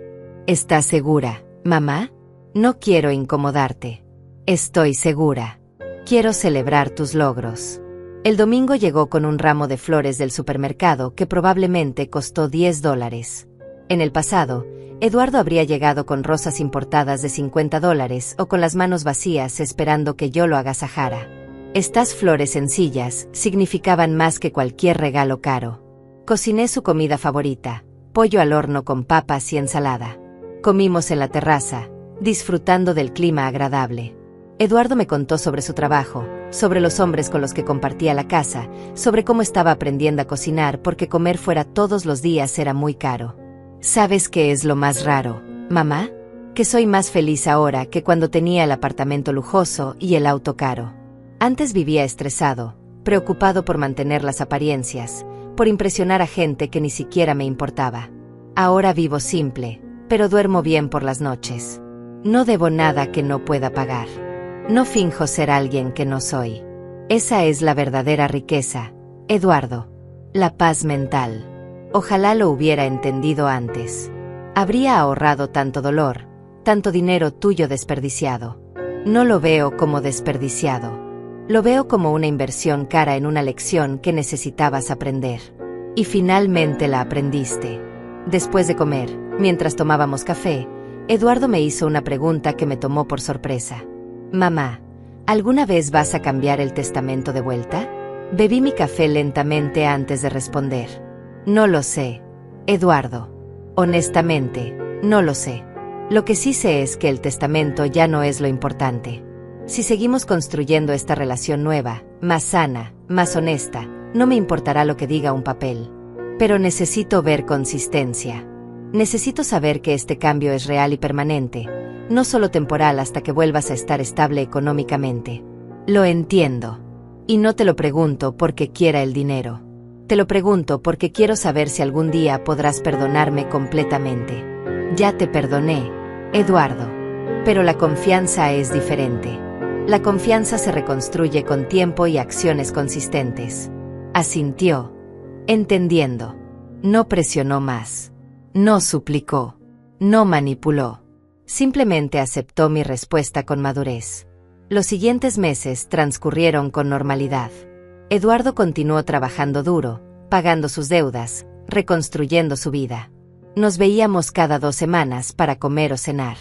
¿Estás segura, mamá? No quiero incomodarte. Estoy segura. Quiero celebrar tus logros. El domingo llegó con un ramo de flores del supermercado que probablemente costó $10. En el pasado, Eduardo habría llegado con rosas importadas de $50 o con las manos vacías esperando que yo lo agasajara. Estas flores sencillas significaban más que cualquier regalo caro. Cociné su comida favorita, pollo al horno con papas y ensalada. Comimos en la terraza, disfrutando del clima agradable. Eduardo me contó sobre su trabajo, sobre los hombres con los que compartía la casa, sobre cómo estaba aprendiendo a cocinar porque comer fuera todos los días era muy caro. ¿Sabes qué es lo más raro, mamá? Que soy más feliz ahora que cuando tenía el apartamento lujoso y el auto caro. Antes vivía estresado, preocupado por mantener las apariencias, por impresionar a gente que ni siquiera me importaba. Ahora vivo simple, pero duermo bien por las noches. No debo nada que no pueda pagar. No finjo ser alguien que no soy. Esa es la verdadera riqueza, Eduardo. La paz mental. Ojalá lo hubiera entendido antes. Habría ahorrado tanto dolor, tanto dinero tuyo desperdiciado. No lo veo como desperdiciado. Lo veo como una inversión cara en una lección que necesitabas aprender. Y finalmente la aprendiste. Después de comer, mientras tomábamos café, Eduardo me hizo una pregunta que me tomó por sorpresa. Mamá, ¿alguna vez vas a cambiar el testamento de vuelta? Bebí mi café lentamente antes de responder. No lo sé, Eduardo. Honestamente, no lo sé. Lo que sí sé es que el testamento ya no es lo importante. Si seguimos construyendo esta relación nueva, más sana, más honesta, no me importará lo que diga un papel. Pero necesito ver consistencia. Necesito saber que este cambio es real y permanente, no solo temporal hasta que vuelvas a estar estable económicamente. Lo entiendo. Y no te lo pregunto porque quiera el dinero. Te lo pregunto porque quiero saber si algún día podrás perdonarme completamente. Ya te perdoné, Eduardo. Pero la confianza es diferente. La confianza se reconstruye con tiempo y acciones consistentes. Asintió, entendiendo. No presionó más. No suplicó. No manipuló. Simplemente aceptó mi respuesta con madurez. Los siguientes meses transcurrieron con normalidad. Eduardo continuó trabajando duro, pagando sus deudas, reconstruyendo su vida. Nos veíamos cada 2 semanas para comer o cenar.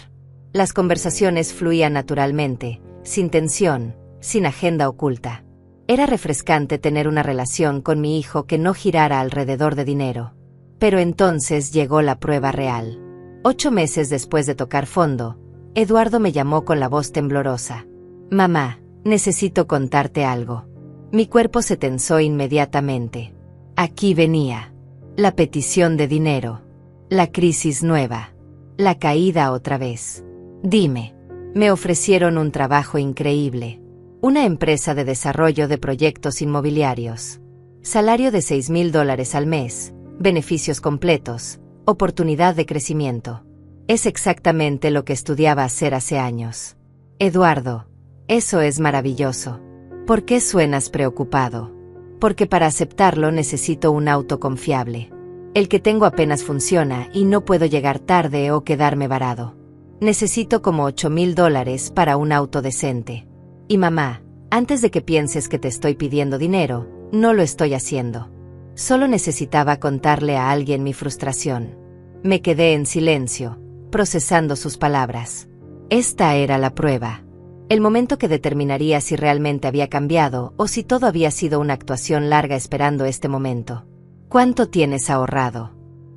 Las conversaciones fluían naturalmente, sin tensión, sin agenda oculta. Era refrescante tener una relación con mi hijo que no girara alrededor de dinero. Pero entonces llegó la prueba real. 8 meses después de tocar fondo, Eduardo me llamó con la voz temblorosa. «Mamá, necesito contarte algo». Mi cuerpo se tensó inmediatamente. Aquí venía. La petición de dinero. La crisis nueva. La caída otra vez. Dime. Me ofrecieron un trabajo increíble. Una empresa de desarrollo de proyectos inmobiliarios. Salario de $6,000 al mes, beneficios completos, oportunidad de crecimiento. Es exactamente lo que estudiaba hacer hace años. Eduardo, eso es maravilloso. ¿Por qué suenas preocupado? Porque para aceptarlo necesito un auto confiable. El que tengo apenas funciona y no puedo llegar tarde o quedarme varado. Necesito como $8,000 para un auto decente. Y mamá, antes de que pienses que te estoy pidiendo dinero, no lo estoy haciendo. Solo necesitaba contarle a alguien mi frustración. Me quedé en silencio, procesando sus palabras. Esta era la prueba. El momento que determinaría si realmente había cambiado o si todo había sido una actuación larga esperando este momento. ¿Cuánto tienes ahorrado?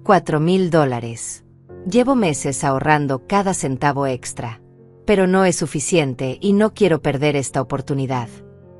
$4,000. Llevo meses ahorrando cada centavo extra. Pero no es suficiente y no quiero perder esta oportunidad.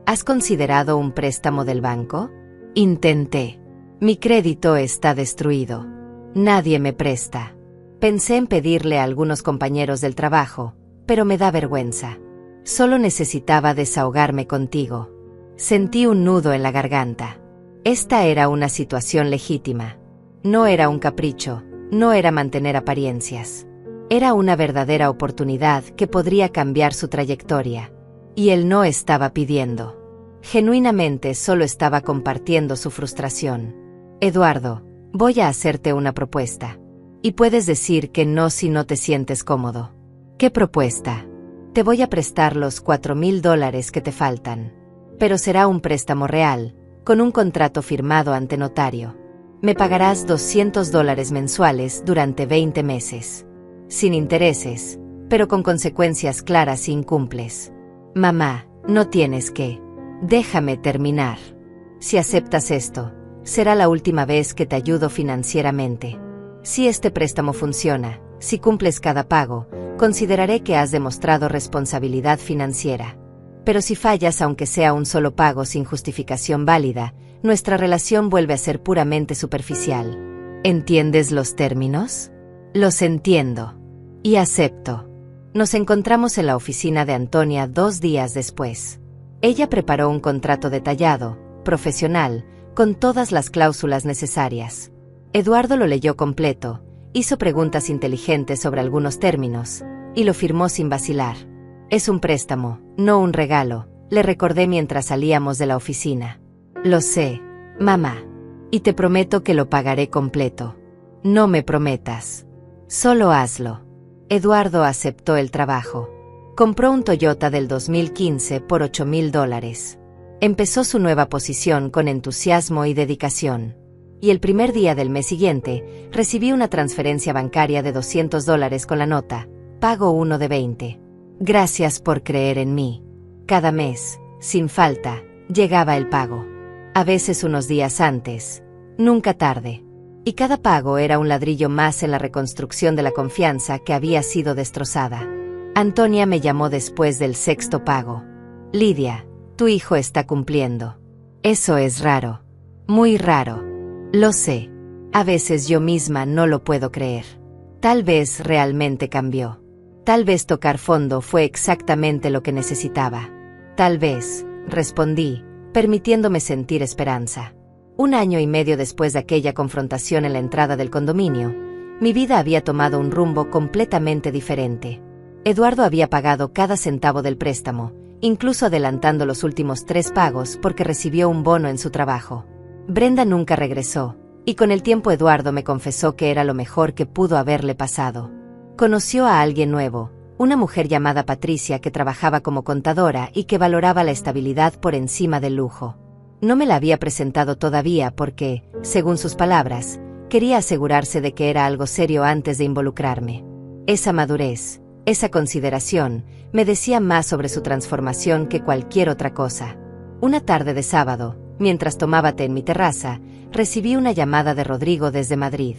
¿Has considerado un préstamo del banco? Intenté. Mi crédito está destruido. Nadie me presta. Pensé en pedirle a algunos compañeros del trabajo, pero me da vergüenza. Solo necesitaba desahogarme contigo. Sentí un nudo en la garganta. Esta era una situación legítima. No era un capricho, no era mantener apariencias. Era una verdadera oportunidad que podría cambiar su trayectoria. Y él no estaba pidiendo. Genuinamente solo estaba compartiendo su frustración. Eduardo, voy a hacerte una propuesta. Y puedes decir que no si no te sientes cómodo. ¿Qué propuesta? Te voy a prestar los $4,000 que te faltan. Pero será un préstamo real, con un contrato firmado ante notario. Me pagarás $200 mensuales durante 20 meses. Sin intereses, pero con consecuencias claras si incumples. Mamá, no tienes que. Déjame terminar. Si aceptas esto, será la última vez que te ayudo financieramente. Si este préstamo funciona, si cumples cada pago, consideraré que has demostrado responsabilidad financiera. Pero si fallas aunque sea un solo pago sin justificación válida, nuestra relación vuelve a ser puramente superficial. ¿Entiendes los términos? Los entiendo. Y acepto. Nos encontramos en la oficina de Antonia 2 días después. Ella preparó un contrato detallado, profesional, con todas las cláusulas necesarias. Eduardo lo leyó completo, hizo preguntas inteligentes sobre algunos términos, y lo firmó sin vacilar. Es un préstamo, no un regalo, le recordé mientras salíamos de la oficina. Lo sé, mamá. Y te prometo que lo pagaré completo. No me prometas. Solo hazlo. Eduardo aceptó el trabajo. Compró un Toyota del 2015 por $8,000. Empezó su nueva posición con entusiasmo y dedicación. Y el primer día del mes siguiente, recibí una transferencia bancaria de $200 con la nota, pago 1 de 20. Gracias por creer en mí. Cada mes, sin falta, llegaba el pago. A veces unos días antes, nunca tarde. Y cada pago era un ladrillo más en la reconstrucción de la confianza que había sido destrozada. Antonia me llamó después del 6º pago. Lidia, tu hijo está cumpliendo. Eso es raro. Muy raro. Lo sé. A veces yo misma no lo puedo creer. Tal vez realmente cambió. Tal vez tocar fondo fue exactamente lo que necesitaba. Tal vez, respondí, permitiéndome sentir esperanza. 1 año y medio después de aquella confrontación en la entrada del condominio, mi vida había tomado un rumbo completamente diferente. Eduardo había pagado cada centavo del préstamo, incluso adelantando los últimos 3 pagos porque recibió un bono en su trabajo. Brenda nunca regresó, y con el tiempo Eduardo me confesó que era lo mejor que pudo haberle pasado. Conoció a alguien nuevo, una mujer llamada Patricia que trabajaba como contadora y que valoraba la estabilidad por encima del lujo. No me la había presentado todavía porque, según sus palabras, Quería asegurarse de que era algo serio antes de involucrarme. Esa madurez, esa consideración, me decía más sobre su transformación que cualquier otra cosa. Una tarde de sábado, mientras tomaba té en mi terraza, recibí una llamada de Rodrigo desde Madrid.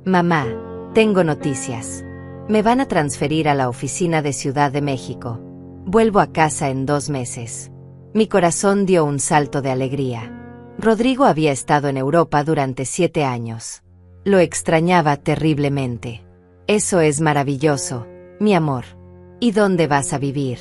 Mamá, tengo noticias. Me van a transferir a la oficina de Ciudad de México. Vuelvo a casa en 2 meses. Mi corazón dio un salto de alegría. Rodrigo había estado en Europa durante 7 años. Lo extrañaba terriblemente. Eso es maravilloso, mi amor. ¿Y dónde vas a vivir?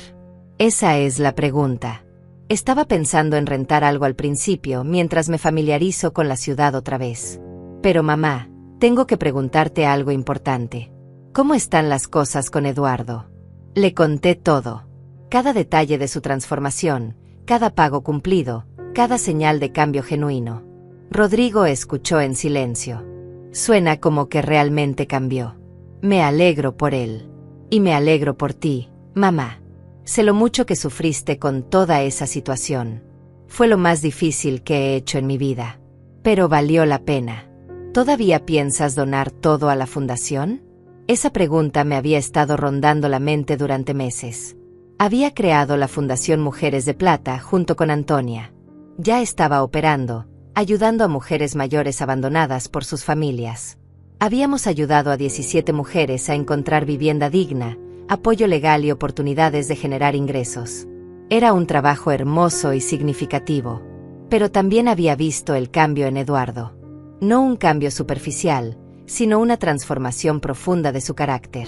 Esa es la pregunta. Estaba pensando en rentar algo al principio mientras me familiarizo con la ciudad otra vez. Pero mamá, tengo que preguntarte algo importante. ¿Cómo están las cosas con Eduardo? Le conté todo. Cada detalle de su transformación, cada pago cumplido, cada señal de cambio genuino. Rodrigo escuchó en silencio. Suena como que realmente cambió. Me alegro por él. Y me alegro por ti, mamá. Sé lo mucho que sufriste con toda esa situación. Fue lo más difícil que he hecho en mi vida. Pero valió la pena. ¿Todavía piensas donar todo a la fundación? Esa pregunta me había estado rondando la mente durante meses. Había creado la Fundación Mujeres de Plata junto con Antonia. Ya estaba operando, ayudando a mujeres mayores abandonadas por sus familias. Habíamos ayudado a 17 mujeres a encontrar vivienda digna, apoyo legal y oportunidades de generar ingresos. Era un trabajo hermoso y significativo. Pero también había visto el cambio en Eduardo. No un cambio superficial, sino una transformación profunda de su carácter.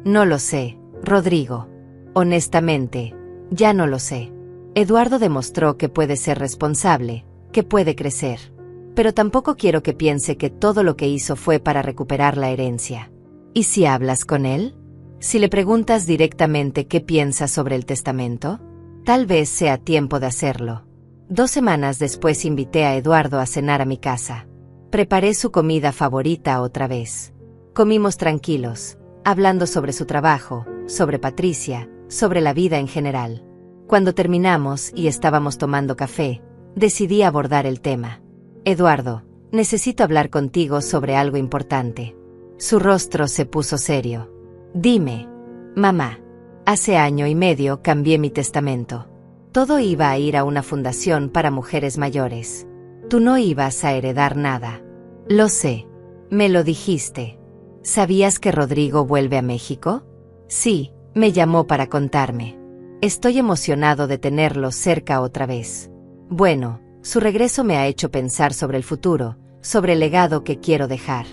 No lo sé, Rodrigo. Honestamente, ya no lo sé. Eduardo demostró que puede ser responsable, que puede crecer. Pero tampoco quiero que piense que todo lo que hizo fue para recuperar la herencia. ¿Y si hablas con él? Si le preguntas directamente qué piensa sobre el testamento, tal vez sea tiempo de hacerlo. 2 semanas después invité a Eduardo a cenar a mi casa. Preparé su comida favorita otra vez. Comimos tranquilos, hablando sobre su trabajo, sobre Patricia, sobre la vida en general. Cuando terminamos y estábamos tomando café, decidí abordar el tema. Eduardo, necesito hablar contigo sobre algo importante. Su rostro se puso serio. Dime, mamá. Hace 1 año y medio cambié mi testamento. Todo iba a ir a una fundación para mujeres mayores. Tú no ibas a heredar nada. Lo sé. Me lo dijiste. ¿Sabías que Rodrigo vuelve a México? Sí, me llamó para contarme. Estoy emocionado de tenerlo cerca otra vez. Bueno, su regreso me ha hecho pensar sobre el futuro, sobre el legado que quiero dejar.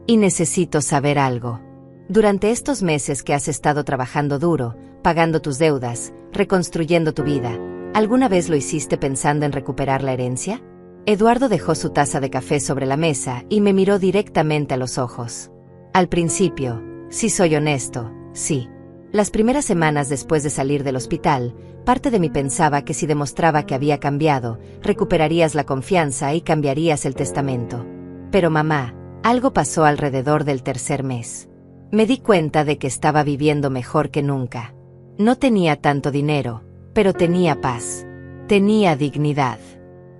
Y necesito saber algo. Durante estos meses que has estado trabajando duro, pagando tus deudas, reconstruyendo tu vida, ¿alguna vez lo hiciste pensando en recuperar la herencia? Eduardo dejó su taza de café sobre la mesa y me miró directamente a los ojos. Al principio, si soy honesto, sí. Las primeras semanas después de salir del hospital, parte de mí pensaba que si demostraba que había cambiado, recuperarías la confianza y cambiarías el testamento. Pero mamá, algo pasó alrededor del 3er mes. Me di cuenta de que estaba viviendo mejor que nunca. No tenía tanto dinero, pero tenía paz. Tenía dignidad.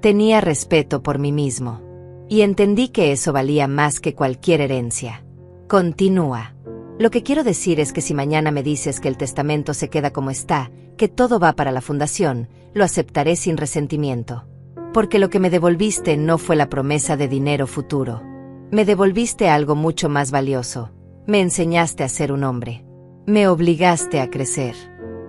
Tenía respeto por mí mismo. Y entendí que eso valía más que cualquier herencia. Continúa. Lo que quiero decir es que si mañana me dices que el testamento se queda como está, que todo va para la fundación, lo aceptaré sin resentimiento. Porque lo que me devolviste no fue la promesa de dinero futuro. Me devolviste algo mucho más valioso. Me enseñaste a ser un hombre. Me obligaste a crecer.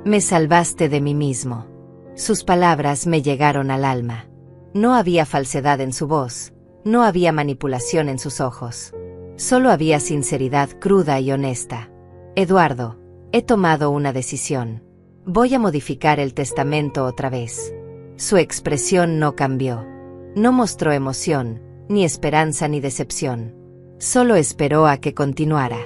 Me salvaste de mí mismo. Sus palabras me llegaron al alma. No había falsedad en su voz, no había manipulación en sus ojos. Solo había sinceridad cruda y honesta. Eduardo, he tomado una decisión. Voy a modificar el testamento otra vez. Su expresión no cambió. No mostró emoción, ni esperanza ni decepción. Solo esperó a que continuara.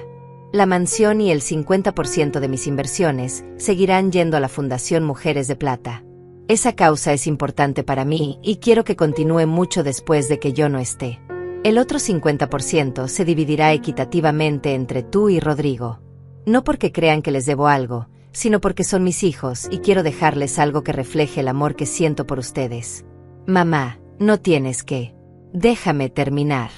La mansión y el 50% de mis inversiones seguirán yendo a la Fundación Mujeres de Plata. Esa causa es importante para mí y quiero que continúe mucho después de que yo no esté. El otro 50% se dividirá equitativamente entre tú y Rodrigo. No porque crean que les debo algo, sino porque son mis hijos y quiero dejarles algo que refleje el amor que siento por ustedes. Mamá, no tienes que. Déjame terminar.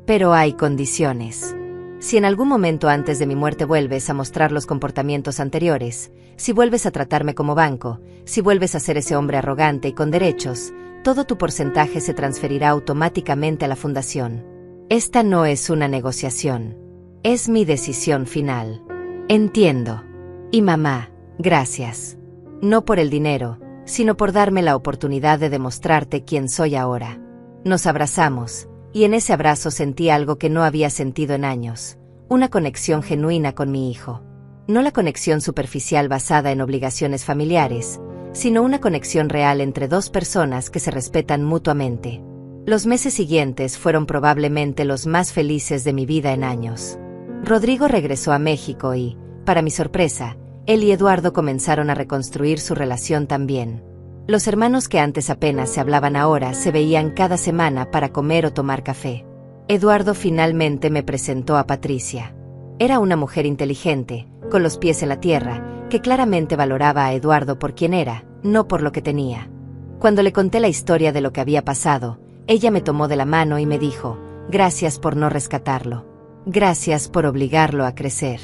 Pero hay condiciones. Si en algún momento antes de mi muerte vuelves a mostrar los comportamientos anteriores, si vuelves a tratarme como banco, si vuelves a ser ese hombre arrogante y con derechos, todo tu porcentaje se transferirá automáticamente a la fundación. Esta no es una negociación. Es mi decisión final. Entiendo. Y mamá, gracias. No por el dinero, sino por darme la oportunidad de demostrarte quién soy ahora. Nos abrazamos, y en ese abrazo sentí algo que no había sentido en años, una conexión genuina con mi hijo. No la conexión superficial basada en obligaciones familiares, sino una conexión real entre dos personas que se respetan mutuamente. Los meses siguientes fueron probablemente los más felices de mi vida en años. Rodrigo regresó a México y, para mi sorpresa, él y Eduardo comenzaron a reconstruir su relación también. Los hermanos que antes apenas se hablaban ahora se veían cada semana para comer o tomar café. Eduardo finalmente me presentó a Patricia. Era una mujer inteligente, con los pies en la tierra, que claramente valoraba a Eduardo por quien era, no por lo que tenía. Cuando le conté la historia de lo que había pasado, ella me tomó de la mano y me dijo, gracias por no rescatarlo. Gracias por obligarlo a crecer.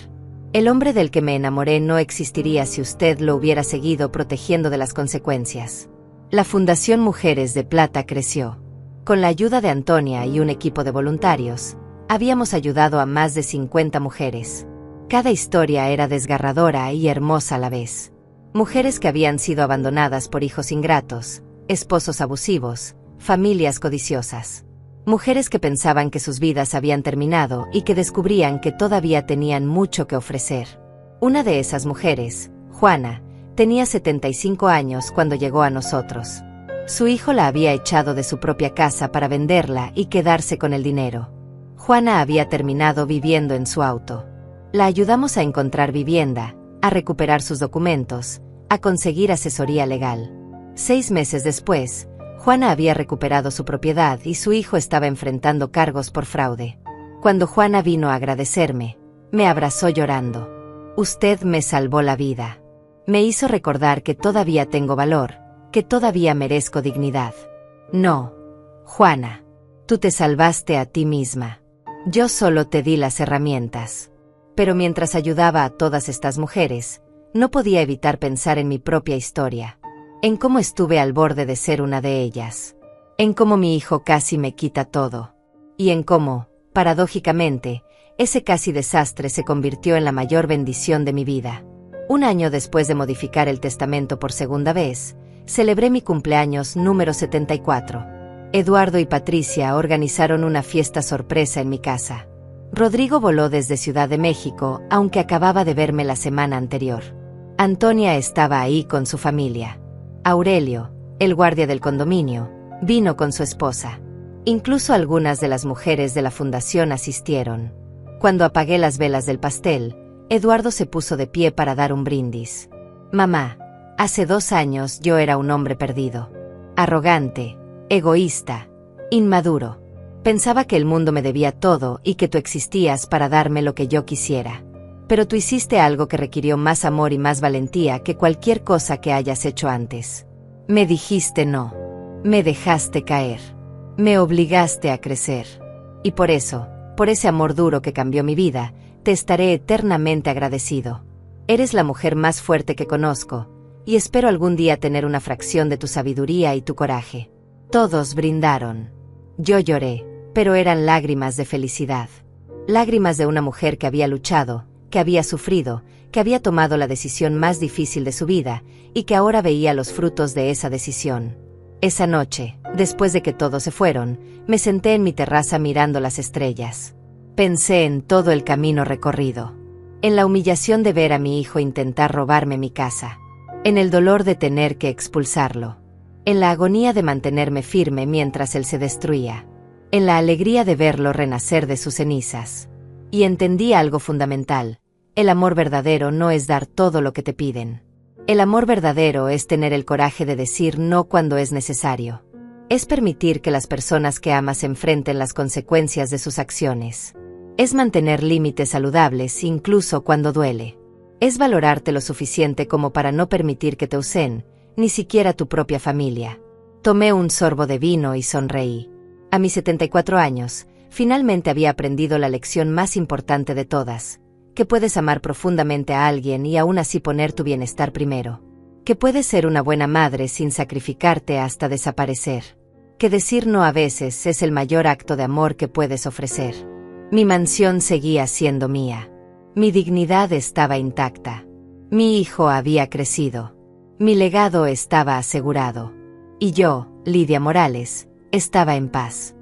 El hombre del que me enamoré no existiría si usted lo hubiera seguido protegiendo de las consecuencias. La Fundación Mujeres de Plata creció. Con la ayuda de Antonia y un equipo de voluntarios, habíamos ayudado a más de 50 mujeres. Cada historia era desgarradora y hermosa a la vez. Mujeres que habían sido abandonadas por hijos ingratos, esposos abusivos, familias codiciosas. Mujeres que pensaban que sus vidas habían terminado y que descubrían que todavía tenían mucho que ofrecer. Una de esas mujeres, Juana, tenía 75 años cuando llegó a nosotros. Su hijo la había echado de su propia casa para venderla y quedarse con el dinero. Juana había terminado viviendo en su auto. La ayudamos a encontrar vivienda, a recuperar sus documentos, a conseguir asesoría legal. 6 meses después, Juana había recuperado su propiedad y su hijo estaba enfrentando cargos por fraude. Cuando Juana vino a agradecerme, me abrazó llorando. Usted me salvó la vida. Me hizo recordar que todavía tengo valor, que todavía merezco dignidad. No, Juana, tú te salvaste a ti misma. Yo solo te di las herramientas. Pero mientras ayudaba a todas estas mujeres, no podía evitar pensar en mi propia historia. En cómo estuve al borde de ser una de ellas. En cómo mi hijo casi me quita todo. Y en cómo, paradójicamente, ese casi desastre se convirtió en la mayor bendición de mi vida. Un año después de modificar el testamento por segunda vez, celebré mi cumpleaños número 74. Eduardo y Patricia organizaron una fiesta sorpresa en mi casa. Rodrigo voló desde Ciudad de México, aunque acababa de verme la semana anterior. Antonia estaba ahí con su familia. Aurelio, el guardia del condominio, vino con su esposa. Incluso algunas de las mujeres de la fundación asistieron. Cuando apagué las velas del pastel, Eduardo se puso de pie para dar un brindis. Mamá, hace 2 años yo era un hombre perdido. Arrogante, egoísta, inmaduro. Pensaba que el mundo me debía todo y que tú existías para darme lo que yo quisiera. Pero tú hiciste algo que requirió más amor y más valentía que cualquier cosa que hayas hecho antes. Me dijiste no. Me dejaste caer. Me obligaste a crecer. Y por eso, por ese amor duro que cambió mi vida, te estaré eternamente agradecido. Eres la mujer más fuerte que conozco, y espero algún día tener una fracción de tu sabiduría y tu coraje. Todos brindaron. Yo lloré, pero eran lágrimas de felicidad. Lágrimas de una mujer que había luchado, que había sufrido, que había tomado la decisión más difícil de su vida, y que ahora veía los frutos de esa decisión. Esa noche, después de que todos se fueron, me senté en mi terraza mirando las estrellas. Pensé en todo el camino recorrido. En la humillación de ver a mi hijo intentar robarme mi casa. En el dolor de tener que expulsarlo. En la agonía de mantenerme firme mientras él se destruía. En la alegría de verlo renacer de sus cenizas. Y entendí algo fundamental. El amor verdadero no es dar todo lo que te piden. El amor verdadero es tener el coraje de decir no cuando es necesario. Es permitir que las personas que amas enfrenten las consecuencias de sus acciones. Es mantener límites saludables incluso cuando duele. Es valorarte lo suficiente como para no permitir que te usen, ni siquiera tu propia familia. Tomé un sorbo de vino y sonreí. A mis 74 años, Finalmente había aprendido la lección más importante de todas, que puedes amar profundamente a alguien y aún así poner tu bienestar primero. Que puedes ser una buena madre sin sacrificarte hasta desaparecer. Que decir no a veces es el mayor acto de amor que puedes ofrecer. Mi mansión seguía siendo mía. Mi dignidad estaba intacta. Mi hijo había crecido. Mi legado estaba asegurado. Y yo, Lidia Morales, estaba en paz.